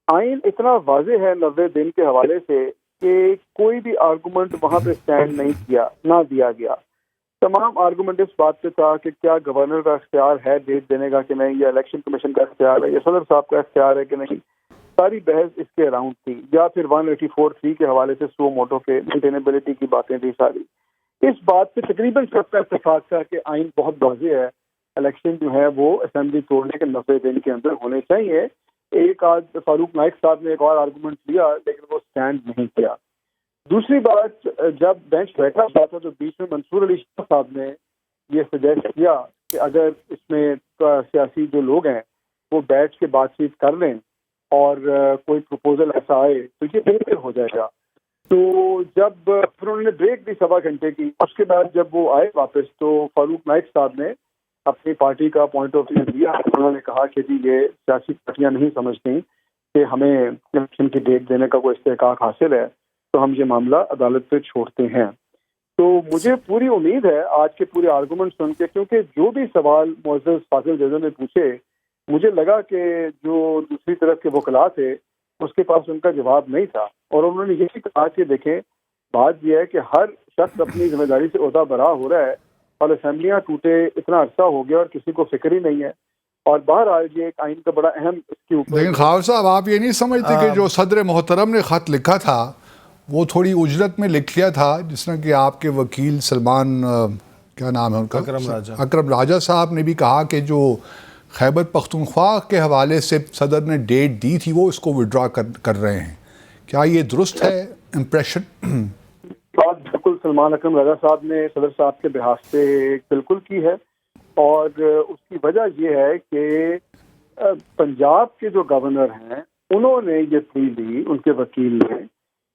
آئین اتنا واضح ہے 90 دن کے حوالے سے کہ کوئی بھی آرگومنٹ وہاں پہ سٹینڈ نہیں کیا، نہ دیا گیا۔ تمام آرگومنٹ اس بات پہ تھا کہ کیا گورنر کا اختیار ہے ڈیٹ دینے کا کہ نہیں، یا الیکشن کمیشن کا اختیار ہے، یا صدر صاحب کا اختیار ہے کہ نہیں۔ ساری بحث اس کے اراؤنڈ تھی، یا پھر 184(3) کے حوالے سے سو موٹو کے مینٹینیبلٹی کی باتیں تھی ساری۔ اس بات پہ تقریباً سب کا اتفاق تھا کہ آئین بہت واضح ہے، الیکشن جو ہے وہ اسمبلی توڑنے کے 90 دن کے اندر ہونے چاہیے۔ ایک آج فاروق نائک صاحب نے ایک اور آرگومنٹ لیا لیکن وہ سٹینڈ نہیں کیا۔ دوسری بات، جب بینچ بیٹھا ہوا تھا تو بیچ میں منصور علی شاہ صاحب نے یہ سجیسٹ کیا کہ اگر اس میں سیاسی جو لوگ ہیں وہ بیٹھ کے بات چیت کر لیں اور کوئی پروپوزل ایسا آئے تو یہ بہتر ہو جائے گا۔ تو جب پھر انہوں نے بریک دی 1.25 گھنٹے کی، اس کے بعد جب وہ آئے واپس تو فاروق نائک صاحب نے اپنی پارٹی کا پوائنٹ آف ویو دیا. انہوں نے کہا کہ جی یہ سیاسی پارٹیاں نہیں سمجھتی کہ ہمیں الیکشن کی ڈیٹ دینے کا کوئی استحقاق حاصل ہے، تو ہم یہ معاملہ عدالت پہ چھوڑتے ہیں. تو مجھے پوری امید ہے آج کے پورے آرگومنٹ سن کے، کیونکہ جو بھی سوال معزز فاضل جیزا نے پوچھے مجھے لگا کہ جو دوسری طرف کے وکلاء تھے اس کے پاس ان کا جواب نہیں تھا، اور انہوں نے یہی کہا کہ دیکھیں بات یہ ہے کہ ہر شخص اپنی ذمہ داری سے عہدہ برا ہو رہا ہے، اور اسمبلیاں ٹوٹے اتنا عرصہ ہو گیا اور کسی کو فکر ہی نہیں ہے، اور بہرحال یہ ایک آئین کا بڑا اہم اس کے اوپر. لیکن خاور صاحب آپ یہ نہیں سمجھتے کہ جو صدر محترم نے خط لکھا تھا وہ تھوڑی اجرت میں لکھ لیا تھا، جس طرح کہ آپ کے وکیل سلمان کیا نام ہے ان کا، اکرم راجہ صاحب نے بھی کہا کہ جو خیبر پختونخوا کے حوالے سے صدر نے ڈیٹ دی تھی وہ اس کو وڈرا کر رہے ہیں. کیا یہ درست ہے امپریشن؟ بات بالکل سلمان اکرم راجہ صاحب نے صدر صاحب کے بحاث سے بالکل کی ہے، اور اس کی وجہ یہ ہے کہ پنجاب کے جو گورنر ہیں انہوں نے یہ پلی دی ان کے وکیل نے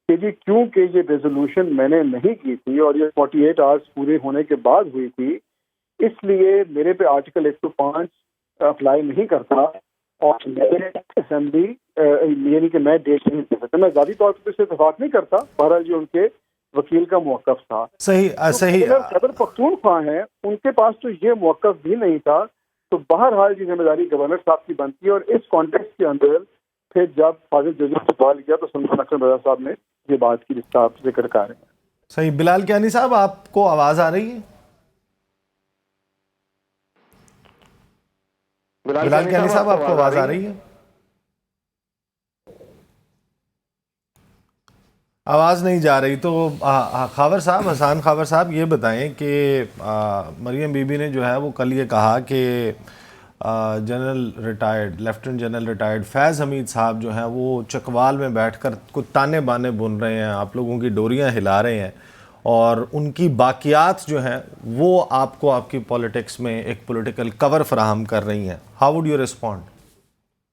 کہ جی کیونکہ یہ ریزولوشن میں نے نہیں کی تھی اور یہ 48 آورس پورے ہونے کے بعد ہوئی تھی، اس لیے میرے پہ آرٹیکل 105 اپلائی نہیں کرتا، اور میں اسمبلی یعنی کہ میں ڈیٹ نہیں دے سکتا. میں ذاتی طور پر اس سے اتفاق نہیں کرتا، بہرحال یہ ان کے وکیل کا موقف تھا. صحیح. خیبر پختونخوا ہیں ان کے پاس تو یہ موقف بھی نہیں تھا، تو بہرحال یہ ذمہ داری گورنر صاحب کی بنتی ہے. اور اس کانٹیکسٹ کے اندر پھر جب فاضل جیزا سے سوال کیا تو سلمان اکرم راجہ صاحب نے یہ بات کی جس کا آپ ذکر کر رہے ہیں. صحیح. بلال کیانی صاحب آپ کو آواز آ رہی ہے؟ بلال کیانی صاحب آپ کو آواز آ رہی ہے؟ آواز نہیں جا رہی. تو خاور صاحب، حسان خاور صاحب یہ بتائیں کہ مریم بی بی نے جو ہے وہ کل یہ کہا کہ لیفٹیننٹ جنرل ریٹائرڈ فیض حمید صاحب جو ہیں وہ چکوال میں بیٹھ کر کچھ تانے بانے بن رہے ہیں، آپ لوگوں کی ڈوریاں ہلا رہے ہیں، اور ان کی باقیات جو ہیں وہ آپ کو آپ کی پولیٹکس میں ایک پولیٹیکل کور فراہم کر رہی ہیں. How would you respond?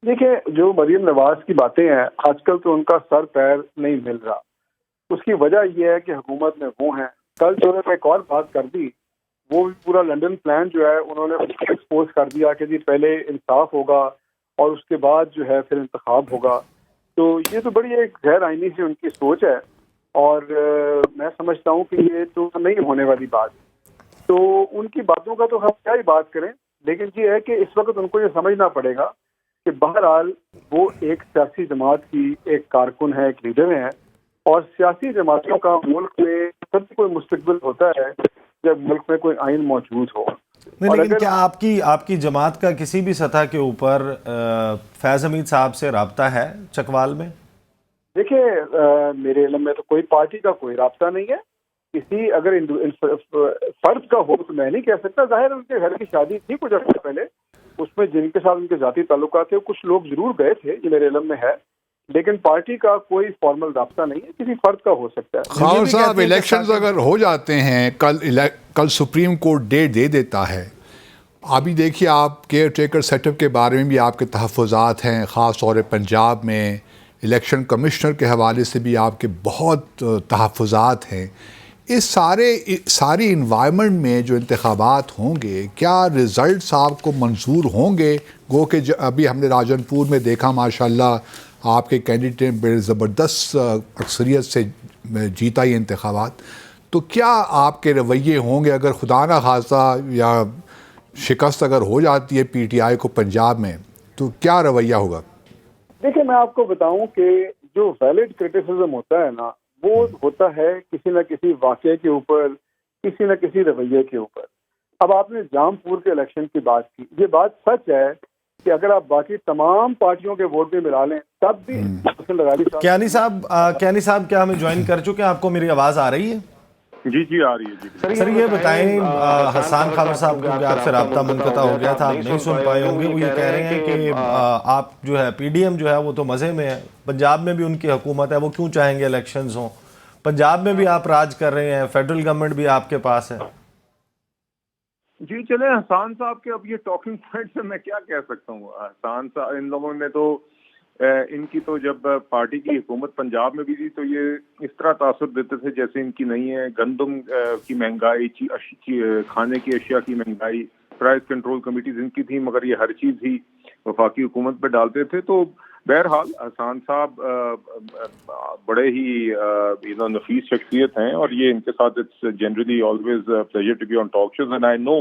دیکھیں جو مریم نواز کی باتیں ہیں آج کل تو ان کا سر پیر نہیں مل رہا. اس کی وجہ یہ ہے کہ حکومت میں وہ ہیں. کل جو نے ایک اور بات کر دی، وہ پورا لنڈن پلان جو ہے انہوں نے ایکسپوز کر دیا کہ جی پہلے انصاف ہوگا اور اس کے بعد جو ہے پھر انتخاب ہوگا. تو یہ تو بڑی ایک غیر آئینی سی ان کی سوچ ہے، اور میں سمجھتا ہوں کہ یہ تو نہیں ہونے والی بات. تو ان کی باتوں کا تو ہم کیا ہی بات کریں، لیکن یہ ہے کہ اس وقت ان کو یہ سمجھنا پڑے گا کہ بہرحال وہ ایک سیاسی جماعت کی ایک کارکن ہے، ایک لیڈر ہیں، اور سیاسی جماعتوں کا ملک میں سب سے کوئی مستقبل ہوتا ہے جب ملک میں کوئی آئین موجود ہو. نہیں، لیکن کیا آپ کی جماعت کا کسی بھی سطح کے اوپر فیض حمید صاحب سے رابطہ ہے چکوال میں؟ دیکھیں میرے علم میں تو کوئی پارٹی کا کوئی رابطہ نہیں ہے. کسی اگر فرد کا ہو تو میں نہیں کہہ سکتا. ظاہر ان کے گھر کی شادی تھی کچھ عرصے پہلے، اس میں جن کے ساتھ ان کے ذاتی تعلقات تھے کچھ لوگ ضرور گئے تھے، یہ میرے علم میں ہے، لیکن پارٹی کا کوئی فارمل رابطہ نہیں ہے، کسی فرد کا ہو سکتا ہے. خاور صاحب الیکشنز اگر ہو جاتے ہیں، کل سپریم کورٹ ڈیٹ دے دیتا ہے، ابھی دیکھیے آپ کیئر ٹیکر سیٹ اپ کے بارے میں بھی آپ کے تحفظات ہیں، خاص طور پہ پنجاب میں الیکشن کمشنر کے حوالے سے بھی آپ کے بہت تحفظات ہیں. اس ساری انوائرمنٹ میں جو انتخابات ہوں گے، کیا رزلٹس آپ کو منظور ہوں گے؟ گو کہ ابھی ہم نے راجن پور میں دیکھا ماشاءاللہ آپ کے کینڈیڈیٹ نے بڑے زبردست اکثریت سے جیتا یہ انتخابات. تو کیا آپ کے رویے ہوں گے اگر خدا نہ خواستہ یا شکست اگر ہو جاتی ہے پی ٹی آئی کو پنجاب میں، تو کیا رویہ ہوگا؟ دیکھیں میں آپ کو بتاؤں کہ جو ویلڈ کرٹیسزم ہوتا ہے نا، وہ ہوتا ہے کسی نہ کسی واقعے کے اوپر، کسی نہ کسی رویے کے اوپر. اب آپ نے جام پور کے الیکشن کی بات کی، یہ بات سچ ہے کہ اگر آپ باقی تمام پارٹیوں کے ووٹ بھی ملا لیں تب بھی کیانی صاحب کیا ہمیں جوائن کر چکے ہیں؟ آپ کو میری آواز آ رہی ہے؟ جی آ رہی ہے. جی سر یہ بتائیں، حسان خاور صاحب کیونکہ آپ سے رابطہ منقطع ہو گیا تھا، آپ نہیں سن پائے ہوں گے، وہ یہ کہہ رہے ہیں کہ آپ جو ہے پی ڈی ایم جو ہے وہ تو مزے میں ہے، پنجاب میں بھی ان کی حکومت ہے، وہ کیوں چاہیں گے الیکشنز ہوں؟ پنجاب میں بھی آپ راج کر رہے ہیں، فیڈرل گورنمنٹ بھی آپ کے پاس ہے. جی چلیں حسان صاحب کے اب یہ ٹاکنگ پوائنٹ سے میں کیا کہہ سکتا ہوں. حسان صاحب ان لوگوں نے تو ان کی تو جب پارٹی کی حکومت پنجاب میں بھی تھی تو یہ اس طرح تاثر دیتے تھے جیسے ان کی نہیں ہے. گندم کی مہنگائی، کھانے کی اشیاء کی مہنگائی، پرائس کنٹرول کمیٹیز ان کی تھیں، مگر یہ ہر چیز ہی وفاقی حکومت پہ ڈالتے تھے. تو بہرحال حسان صاحب بڑے ہی نفیس شخصیت ہیں، اور یہ ان کے ساتھ it's generally always pleasure to be on talk shows, and I know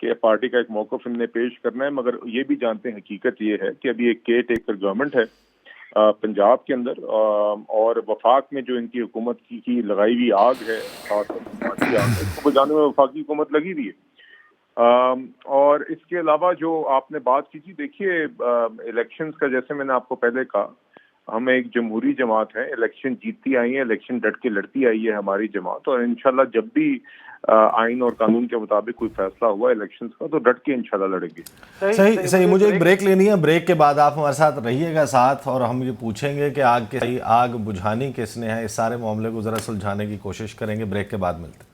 کہ پارٹی کا ایک موقف ان نے پیش کرنا ہے. مگر یہ بھی جانتے ہیں حقیقت یہ ہے کہ ابھی ایک کیئر ٹیکر گورنمنٹ ہے پنجاب کے اندر، اور وفاق میں جو ان کی حکومت کی لگائی ہوئی آگ ہے، خاص طور پر آگ ہے، اس کو بجانے میں وفاقی حکومت لگی ہوئی ہے. اور اس کے علاوہ جو آپ نے بات کی تھی، دیکھیے الیکشنز کا جیسے میں نے آپ کو پہلے کہا، ہم ایک جمہوری جماعت ہے، الیکشن جیتتی آئی ہے، الیکشن ڈٹ کے لڑتی آئی ہے ہماری جماعت، اور انشاءاللہ جب بھی آئین اور قانون کے مطابق کوئی فیصلہ ہوا الیکشنز کا تو ڈٹ کے انشاءاللہ لڑیں گے. صحیح. مجھے ایک بریک لینی ہے، بریک کے بعد آپ ہمارے ساتھ رہیے گا ساتھ، اور ہم یہ پوچھیں گے کہ آگ بجھانی کس نے ہے، اس سارے معاملے کو ذرا سلجھانے کی کوشش کریں گے. بریک کے بعد ملتے ہیں.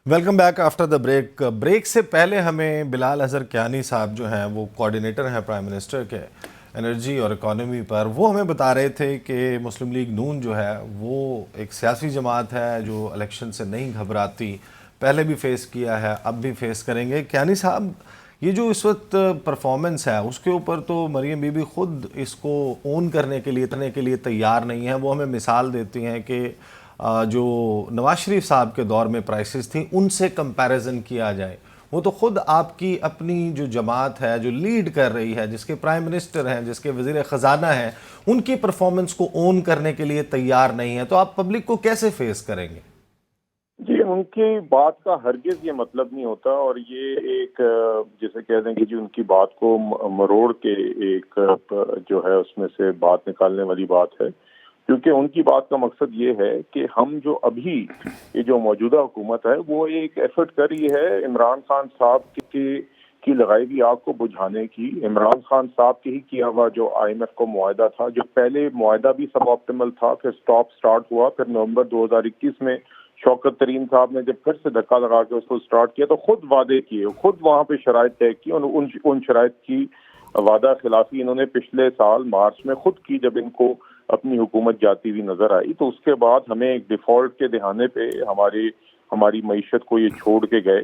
Welcome back after the break. Break سے پہلے ہمیں بلال اظہر کیانی صاحب جو ہیں وہ کوارڈینیٹر ہیں پرائم منسٹر کے انرجی اور اکانومی پر، وہ ہمیں بتا رہے تھے کہ مسلم لیگ نون جو ہے وہ ایک سیاسی جماعت ہے جو الیکشن سے نہیں گھبراتی، پہلے بھی فیس کیا ہے، اب بھی فیس کریں گے. کیانی صاحب، یہ جو اس وقت پرفارمنس ہے اس کے اوپر تو مریم بی بی خود اس کو اون کرنے کے لیے تیار نہیں ہے. وہ ہمیں مثال دیتی ہیں کہ جو نواز شریف صاحب کے دور میں پرائسز تھیں ان سے کمپیریزن کیا جائے. وہ تو خود آپ کی اپنی جو جماعت ہے جو لیڈ کر رہی ہے، جس کے پرائم منسٹر ہیں، جس کے وزیر خزانہ ہیں، ان کی پرفارمنس کو اون کرنے کے لیے تیار نہیں ہے، تو آپ پبلک کو کیسے فیس کریں گے؟ جی، ان کی بات کا ہرگز یہ مطلب نہیں ہوتا، اور یہ ایک جیسے کہہ دیں کہ جی ان کی بات کو مروڑ کے ایک جو ہے اس میں سے بات نکالنے والی بات ہے، کیونکہ ان کی بات کا مقصد یہ ہے کہ ہم جو ابھی یہ جو موجودہ حکومت ہے وہ ایک ایفرٹ کر رہی ہے عمران خان صاحب کی لگائی ہوئی آگ کو بجھانے کی. عمران خان صاحب کی ہی کیا ہوا جو آئی ایم ایف کو معاہدہ تھا، جو پہلے معاہدہ بھی سب آپٹیمل تھا، پھر سٹارٹ ہوا، پھر نومبر 2021 میں شوکت ترین صاحب نے جب پھر سے دھکا لگا کے اس کو سٹارٹ کیا تو خود وعدے کیے، خود وہاں پہ شرائط طے کی، اور ان شرائط کی وعدہ خلافی انہوں نے پچھلے سال مارچ میں خود کی جب ان کو اپنی حکومت جاتی ہوئی نظر آئی. تو اس کے بعد ہمیں ایک ڈیفالٹ کے دہانے پہ ہماری معیشت کو یہ چھوڑ کے گئے.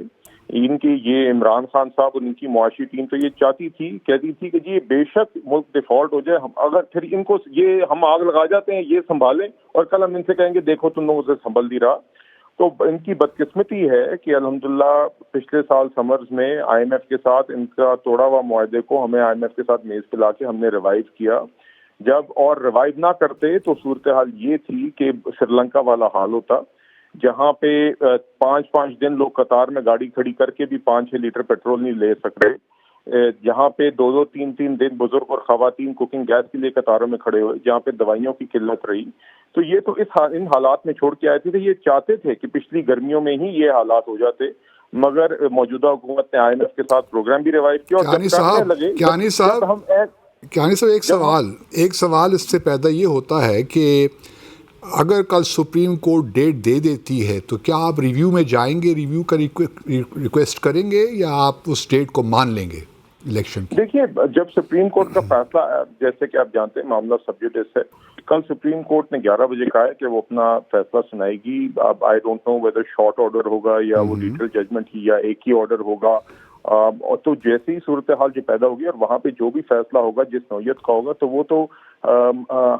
ان کی یہ عمران خان صاحب اور ان کی معاشی ٹیم تو یہ چاہتی تھی، کہتی تھی کہ جی بے شک ملک ڈیفالٹ ہو جائے، اگر پھر ان کو یہ ہم آگ لگا جاتے ہیں یہ سنبھالیں، اور کل ہم ان سے کہیں گے دیکھو تم لوگوں سے سنبھل نہیں رہا. تو ان کی بدقسمتی ہے کہ الحمدللہ پچھلے سال سمرز میں آئی ایم ایف کے ساتھ ان کا توڑا ہوا معاہدے کو ہمیں آئی ایم ایف کے ساتھ میز پہ لا کے ہم نے ریوائیو کیا. جب اور ریوائیو نہ کرتے تو صورتحال یہ تھی کہ سری لنکا والا حال ہوتا، جہاں پہ 5 دن لوگ قطار میں گاڑی کھڑی کر کے بھی 5-6 لیٹر پیٹرول نہیں لے سک رہے، جہاں پہ 2-3 دن بزرگ اور خواتین کوکنگ گیس کے لیے قطاروں میں کھڑے ہوئے، جہاں پہ دوائیوں کی قلت رہی. تو یہ تو ان حالات میں چھوڑ کے آئے تھے. یہ چاہتے تھے کہ پچھلی گرمیوں میں ہی یہ حالات ہو جاتے، مگر موجودہ حکومت نے آئی ایم ایف کے ساتھ پروگرام بھی ریوائیو کیا. اور کیانی صاحب ایک سوال اس سے پیدا یہ ہوتا ہے کہ اگر کل سپریم کورٹ ڈیٹ دے دیتی ہے تو کیا آپ ریویو میں جائیں گے، ریویو کا ریکویسٹ کریں گے، یا آپ اس ڈیٹ کو مان لیں گے الیکشن کی؟ دیکھیے، جب سپریم کورٹ کا فیصلہ، جیسے کہ آپ جانتے ہیں معاملہ سب جوڈس ہے، کل سپریم کورٹ نے 11 بجے کہا ہے کہ وہ اپنا فیصلہ سنائے گی. اب I don't know whether short order ہوگا یا وہ ڈیٹیل ججمنٹ ہی یا ایک ہی آرڈر ہوگا. تو جیسے ہی صورتحال جو پیدا ہوگی اور وہاں پہ جو بھی فیصلہ ہوگا جس نوعیت کا ہوگا تو وہ تو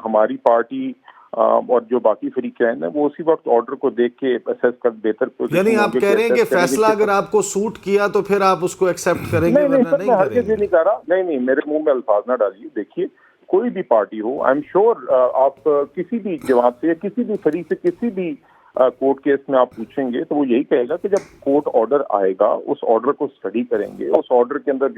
ہماری پارٹی اور جو باقی فریقین ہیں وہ اسی وقت آرڈر کو دیکھ کے اسیس کر بہتر. یعنی آپ کہہ رہے ہیں کہ فیصلہ اگر آپ کو سوٹ کیا تو پھر آپ اس کو ایکسیپٹ کریں گے؟ نہیں، ہرگز یہ نہیں کہہ رہا. نہیں، میرے منہ میں الفاظ نہ ڈالیے. دیکھیے، کوئی بھی party who, I am sure آپ کسی بھی جماعت سے یا کسی بھی فریق سے کسی بھی کورٹ کیس میں آپ پوچھیں گے تو وہ یہی کہے گا کہ جب کورٹ آرڈر آئے گا اس آرڈر کو اسٹڈی کریں گے, اس آرڈر کے اندر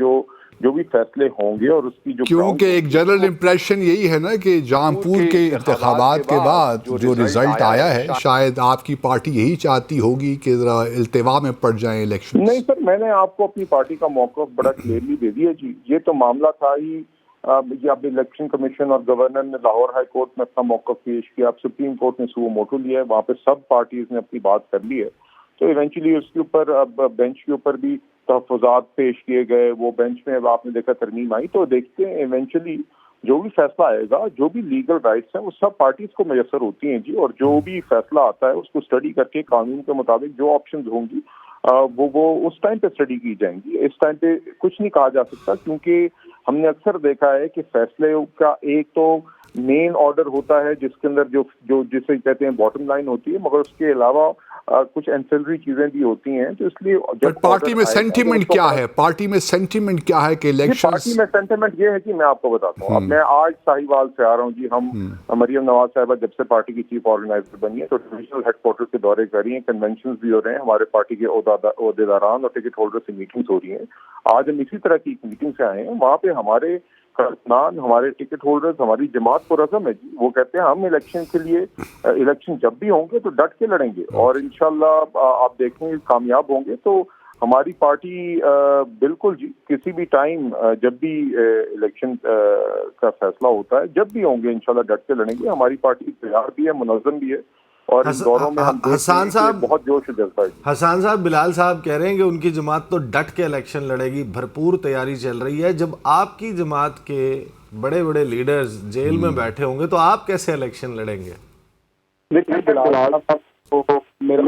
جو بھی فیصلے ہوں گے اور اس کی جو کیونکہ ایک جنرل امپریشن یہی ہے نا کہ جامپور کے انتخابات کے بعد جو رزلٹ آیا ہے شاید آپ کی پارٹی یہی چاہتی ہوگی کہ ذرا التوا میں پڑ جائیں الیکشن. نہیں سر, میں نے آپ کو اپنی پارٹی کا موقف بڑا کلیئرلی دے دیا جی. یہ تو معاملہ تھا ہی, یہ اب الیکشن کمیشن اور گورنر نے لاہور ہائی کورٹ میں اپنا موقف پیش کیا, اب سپریم کورٹ نے سو موٹو لیا ہے, وہاں پہ سب پارٹیز نے اپنی بات کر لی ہے. تو ایونچولی اس کے اوپر اب بینچ کے اوپر بھی تحفظات پیش کیے گئے, وہ بینچ میں اب آپ نے دیکھا ترمیم آئی. تو دیکھتے ہیں ایونچولی جو بھی فیصلہ آئے گا, جو بھی لیگل رائٹس ہیں وہ سب پارٹیز کو میسر ہوتی ہیں جی, اور جو بھی فیصلہ آتا ہے اس کو اسٹڈی کر کے قانون کے مطابق جو آپشنز ہوں گی وہ اس ٹائم پہ اسٹڈی کی جائیں گی. اس ٹائم پہ کچھ نہیں کہا جا سکتا, کیونکہ ہم نے اکثر دیکھا ہے کہ فیصلے کا ایک تو مین آرڈر ہوتا ہے جس کے اندر جو جسے کہتے ہیں باٹم لائن ہوتی ہے, مگر اس کے علاوہ کچھ اینسلری چیزیں بھی ہوتی ہیں. تو اس لیے پارٹی میں سینٹیمنٹ کیا ہے, پارٹی میں سینٹیمنٹ کیا ہے کہ الیکشن پارٹی میں سینٹیمنٹ یہ ہے کہ میں آپ کو بتاتا ہوں, اب میں آج ساہیوال سے آ رہا ہوں جی. ہم مریم نواز صاحبہ جب سے پارٹی کی چیف آرگنائزر بنی ہے تو ڈویژنل ہیڈ کوارٹر کے دورے کر رہی ہیں, کنونشنز بھی ہو رہے ہیں, ہمارے پارٹی کے عہدیداران اور ٹکٹ ہولڈر سے میٹنگز ہو رہی ہیں. آج ہم اسی طرح کی میٹنگ سے آئے ہیں, وہاں پہ ہمارے کارکنان, ہمارے ٹکٹ ہولڈرز, ہماری جماعت پر عزم ہے جی. وہ کہتے ہیں ہم الیکشن کے لیے الیکشن جب بھی ہوں گے تو ڈٹ کے لڑیں گے, اور انشاءاللہ آپ دیکھیں گے کامیاب ہوں گے. تو ہماری پارٹی بالکل جی کسی بھی ٹائم جب بھی الیکشن کا فیصلہ ہوتا ہے, جب بھی ہوں گے انشاءاللہ ڈٹ کے لڑیں گے. ہماری پارٹی تیار بھی ہے, منظم بھی ہے, اور ان دوروں میں ہم حسان صاحب بہت جوش و جذبہ ہے. حسان صاحب, بلال صاحب کہہ رہے ہیں کہ ان کی جماعت تو ڈٹ کے الیکشن لڑے گی, بھرپور تیاری چل رہی ہے. جب آپ کی جماعت کے بڑے بڑے لیڈرز جیل میں بیٹھے ہوں گے تو آپ کیسے الیکشن لڑیں گے؟ لیکن بلال صاحب کو میرا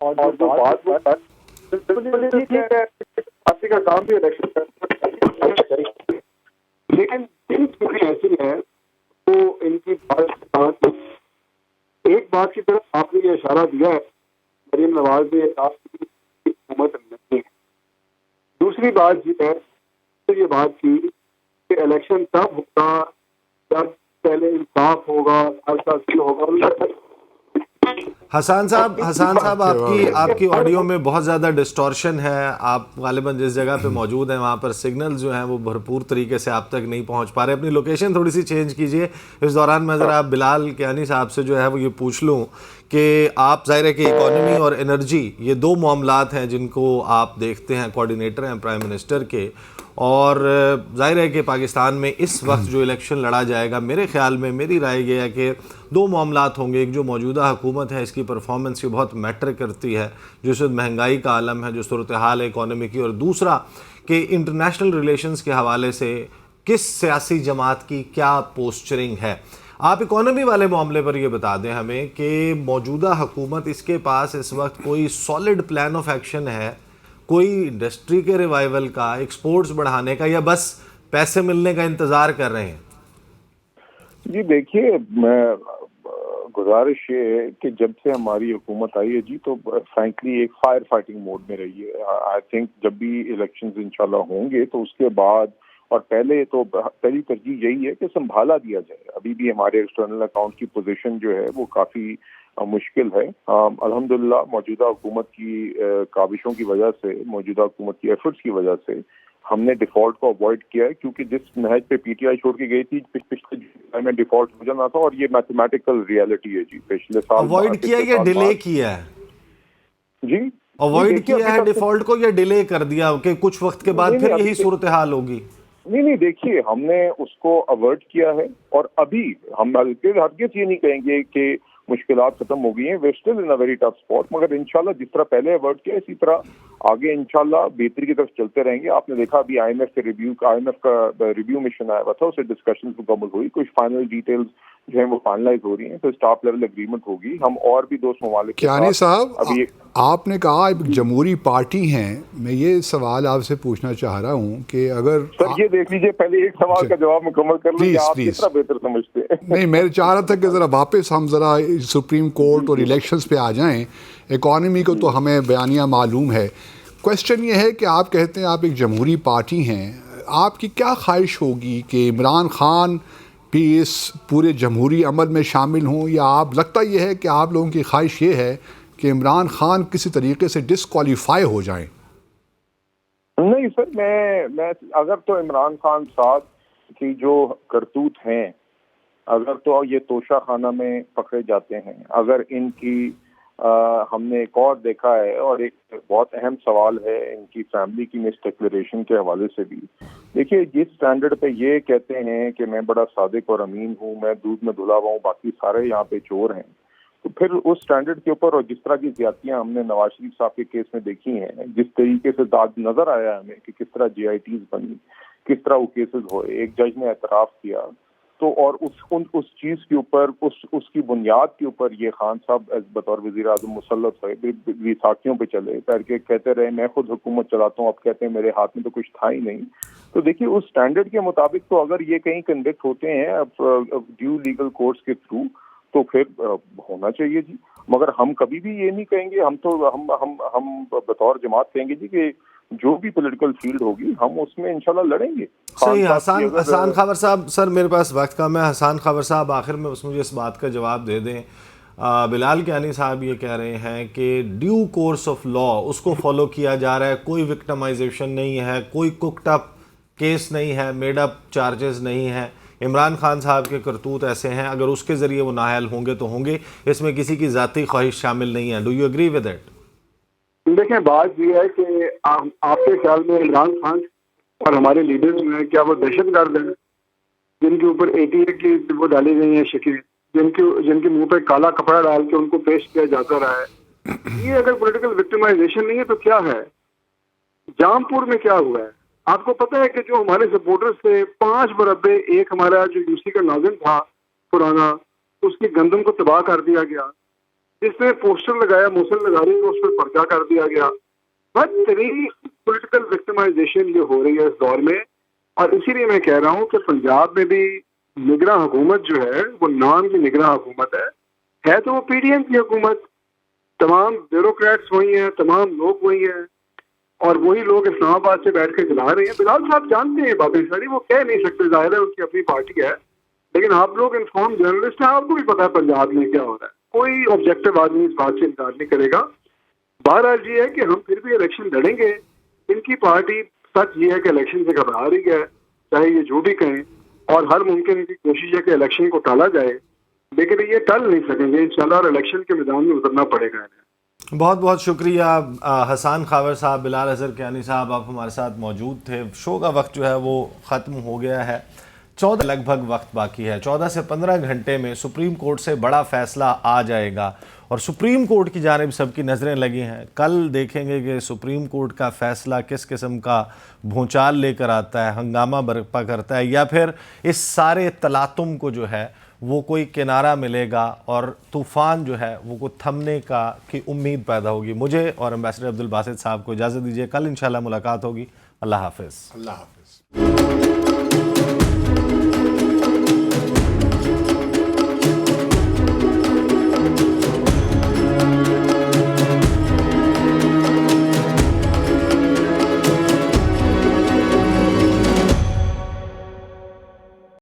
اور جو بات پارٹی کا کام بھی الیکشن, لیکن ایسی ہے تو ان کی بات ایک بات کی طرف آپ نے یہ اشارہ دیا ہے, مریم نواز نے حکومت نہیں ہے. دوسری بات یہ ہے, یہ بات کی کہ الیکشن تب ہوگا جب پہلے انصاف ہوگا, ہوگا. حسان صاحب آپ کی آڈیو میں بہت زیادہ ڈسٹورشن ہے. آپ غالباً جس جگہ پہ موجود ہیں وہاں پر سگنل جو ہیں وہ بھرپور طریقے سے آپ تک نہیں پہنچ پا رہے. اپنی لوکیشن تھوڑی سی چینج کیجئے. اس دوران میں ذرا بلال کیانی صاحب سے جو ہے وہ یہ پوچھ لوں کہ آپ ظاہر ہے کہ اکانومی اور انرجی یہ دو معاملات ہیں جن کو آپ دیکھتے ہیں, کوارڈینیٹر ہیں پرائم منسٹر کے, اور ظاہر ہے کہ پاکستان میں اس وقت جو الیکشن لڑا جائے گا, میرے خیال میں میری رائے یہ ہے کہ دو معاملات ہوں گے. ایک جو موجودہ حکومت ہے اس کی پرفارمنس یہ بہت میٹر کرتی ہے, جو اس وقت مہنگائی کا عالم ہے, جو صورتحال ہے اکانومی کی, اور دوسرا کہ انٹرنیشنل ریلیشنز کے حوالے سے کس سیاسی جماعت کی کیا پوسچرنگ ہے. آپ اکانومی والے معاملے پر یہ بتا دیں ہمیں کہ موجودہ حکومت اس کے پاس اس وقت کوئی سالڈ پلان آف ایکشن ہے, کوئی انڈسٹری کے ریوائیول کا, ایکسپورٹس بڑھانے کا, یا بس پیسے ملنے کا انتظار کر رہے ہیں؟ جی دیکھیے, میں گزارش یہ ہے کہ جب سے ہماری حکومت آئی ہے جی تو فرینکلی ایک فائر فائٹنگ موڈ میں رہی ہے. آئی تھنک جب بھی الیکشنز انشاءاللہ ہوں گے تو اس کے بعد اور پہلے تو پہلی ترجیح یہی ہے کہ سنبھالا دیا جائے. ابھی بھی ہمارے ایکسٹرنل اکاؤنٹ کی پوزیشن جو ہے وہ کافی مشکل ہے. الحمدللہ موجودہ حکومت کی کاوشوں کی وجہ سے, موجودہ حکومت کی ایفرٹس کی وجہ سے ہم نے ڈیفالٹ کو اوائڈ کیا ہے, کیونکہ جس نہج پہ پی ٹی آئی چھوڑ کے گئی تھی پچھلے جولائی میں ڈیفالٹ ہو جانا تھا, اور یہ میتھمیٹیکل ریئلٹی ہے جی. پچھلے سال اوائڈ کیا یا ڈیلے کیا ہے؟ جی اوائڈ کیا ہے ڈیفالٹ کو یا ڈیلے کر دیا کہ کچھ وقت کے بعد پھر یہی صورتحال ہوگی؟ نہیں دیکھیے, ہم نے اس کو اوائڈ کیا ہے, اور ابھی ہم ہرگز یہ نہیں کہیں گے کہ مشکلات ختم ہو گئی ہیں. We still in a very tough spot, مگر انشاءاللہ جس طرح پہلے اوائڈ کیا اسی طرح آگے انشاءاللہ بہتری کی طرف چلتے رہیں گے. آپ نے دیکھا ابھی آئی ایم ایف کا ریویو مشن آیا ہوا تھا, اسے ڈسکشنز مکمل ہوئی, کچھ فائنل ڈیٹیلز جو ہیں وہ فائنلائز ہو رہی ہیں, تو اسٹاف لیول اگریمنٹ ہوگی. ہم اور بھی دوست ممالک کیانی صاحب, آپ نے کہا ایک جمہوری پارٹی ہیں, میں یہ سوال آپ سے پوچھنا چاہ رہا ہوں کہ اگر سر یہ دیکھ لیجیے, پہلے ایک سوال کا جواب مکمل کر لیں کہ آپ کس طرح بہتر سمجھتے ہیں. نہیں, میں چاہ رہا تھا کہ ذرا واپس ہم ذرا سپریم کورٹ اور الیکشنز پہ آ جائیں. اکانومی کو تو ہمیں بیانیہ معلوم ہے. کوشچن یہ ہے کہ آپ کہتے ہیں آپ ایک جمہوری پارٹی ہیں, آپ کی کیا خواہش ہوگی کہ عمران خان بھی اس پورے جمہوری عمل میں شامل ہوں، یا آپ لگتا یہ ہے کہ آپ لوگوں کی خواہش یہ ہے کہ عمران خان کسی طریقے سے ڈسکوالیفائی ہو جائیں؟ نہیں سر، میں اگر تو عمران خان صاحب کی جو کرتوت ہیں، اگر تو یہ توشہ خانہ میں پکڑے جاتے ہیں، اگر ان کی ہم نے ایک اور دیکھا ہے، اور ایک بہت اہم سوال ہے ان کی فیملی کی مس ڈکلیریشن کے حوالے سے بھی. دیکھیے جس سٹینڈرڈ پہ یہ کہتے ہیں کہ میں بڑا صادق اور امین ہوں، میں دودھ میں دھلا ہوا ہوں، باقی سارے یہاں پہ چور ہیں، تو پھر اس سٹینڈرڈ کے اوپر، اور جس طرح کی زیادتیاں ہم نے نواز شریف صاحب کے کیس میں دیکھی ہیں، جس طریقے سے داد نظر آیا ہے ہمیں کہ کس طرح جی آئی ٹیز بنی، کس طرح وہ کیسز ہوئے، ایک جج نے اعتراف کیا، تو اور اس چیز کے اوپر، اس کی بنیاد کے اوپر یہ خان صاحب بطور وزیر اعظم مسلط ہوئے، ویساکھیوں پہ چلے کر کے کہتے رہے میں خود حکومت چلاتا ہوں، اب کہتے ہیں میرے ہاتھ میں تو کچھ تھا ہی نہیں. تو دیکھیے اس سٹینڈرڈ کے مطابق تو اگر یہ کہیں کنوکٹ ہوتے ہیں ڈیو لیگل کورٹس کے تھرو تو پھر ہونا چاہیے جی. مگر ہم کبھی بھی یہ نہیں کہیں گے، ہم بطور جماعت کہیں گے جی کہ جو بھی پولیٹیکل فیلڈ ہوگی ہم اس میں انشاءاللہ لڑیں گے. صحیح. حسان خاور صاحب، سر میرے پاس وقت کم ہے. حسان خاور صاحب آخر میں مجھے اس بات کا جواب دے دیں. بلال کیانی صاحب یہ کہہ رہے ہیں کہ ڈیو کورس آف لا اس کو فالو کیا جا رہا ہے، کوئی وکٹمائزیشن نہیں ہے، کوئی کوکڈ اپ کیس نہیں ہے، میڈ اپ چارجز نہیں ہیں. عمران خان صاحب کے کرتوت ایسے ہیں، اگر اس کے ذریعے وہ نااہل ہوں گے تو ہوں گے، اس میں کسی کی ذاتی خواہش شامل نہیں ہے. Do you agree with it? دیکھیں بات یہ ہے کہ آپ کے خیال میں عمران خان اور ہمارے لیڈرز جو ہیں کیا وہ دہشت گرد ہیں جن کے اوپر ATA کی وہ ڈالی گئی ہیں شکلیں، جن کے منہ پہ کالا کپڑا ڈال کے ان کو پیش کیا جاتا رہا ہے؟ یہ اگر پولیٹیکل وکٹمائزیشن نہیں ہے تو کیا ہے؟ جام پور میں کیا ہوا ہے آپ کو پتہ ہے کہ جو ہمارے سپورٹرز تھے 5 مربع ایک ہمارا جو UC کا ناظم تھا پرانا، اس کی گندم کو تباہ کر دیا گیا، جس نے پوسٹر لگایا موسل لگا رہی ہے اس پر پرچہ کر دیا گیا. بدترین پولیٹیکل وکٹمائزیشن یہ ہو رہی ہے اس دور میں. اور اسی لیے میں کہہ رہا ہوں کہ پنجاب میں بھی نگراں حکومت جو ہے وہ نام کی نگراں حکومت ہے تو وہ PDM کی حکومت. تمام بیوروکریٹس وہی ہیں، تمام لوگ وہی ہیں، اور وہی لوگ اسلام آباد سے بیٹھ کے چلا رہے ہیں. بلال صاحب جانتے ہیں باتیں ساری، وہ کہہ نہیں سکتے، ظاہر ہے ان کی اپنی پارٹی ہے، لیکن آپ لوگ انفارم جرنلسٹ ہیں، آپ کو بھی پتا ہے پنجاب میں کیا ہو رہا ہے. کوئی آبجیکٹو آدمی اس بات سے انکار نہیں کرے گا. بہرحال یہ ہے کہ ہم پھر بھی الیکشن لڑیں گے. ان کی پارٹی سچ یہ ہے کہ الیکشن سے گھبرا رہی ہے، چاہے یہ جو بھی کہیں، اور ہر ممکن کی کوشش ہے کہ الیکشن کو ٹالا جائے، لیکن یہ ٹل نہیں سکیں گے انشاءاللہ، اور الیکشن کے میدان میں اترنا پڑے گا. بہت بہت شکریہ حسان خاور صاحب. بلال اظہر کیانی صاحب آپ ہمارے ساتھ موجود تھے. شو کا وقت جو ہے وہ ختم ہو گیا ہے، 14 لگ بھگ وقت باقی ہے. 14 سے 15 گھنٹے میں سپریم کورٹ سے بڑا فیصلہ آ جائے گا، اور سپریم کورٹ کی جانب سب کی نظریں لگی ہیں. کل دیکھیں گے کہ سپریم کورٹ کا فیصلہ کس قسم کا بھونچال لے کر آتا ہے، ہنگامہ برپا کرتا ہے، یا پھر اس سارے تلاطم کو جو ہے وہ کوئی کنارہ ملے گا اور طوفان جو ہے وہ کو تھمنے کی امید پیدا ہوگی. مجھے اور امبیسڈر عبدالباسط صاحب کو اجازت دیجیے. کل انشاءاللہ ملاقات ہوگی. اللہ حافظ. اللہ حافظ.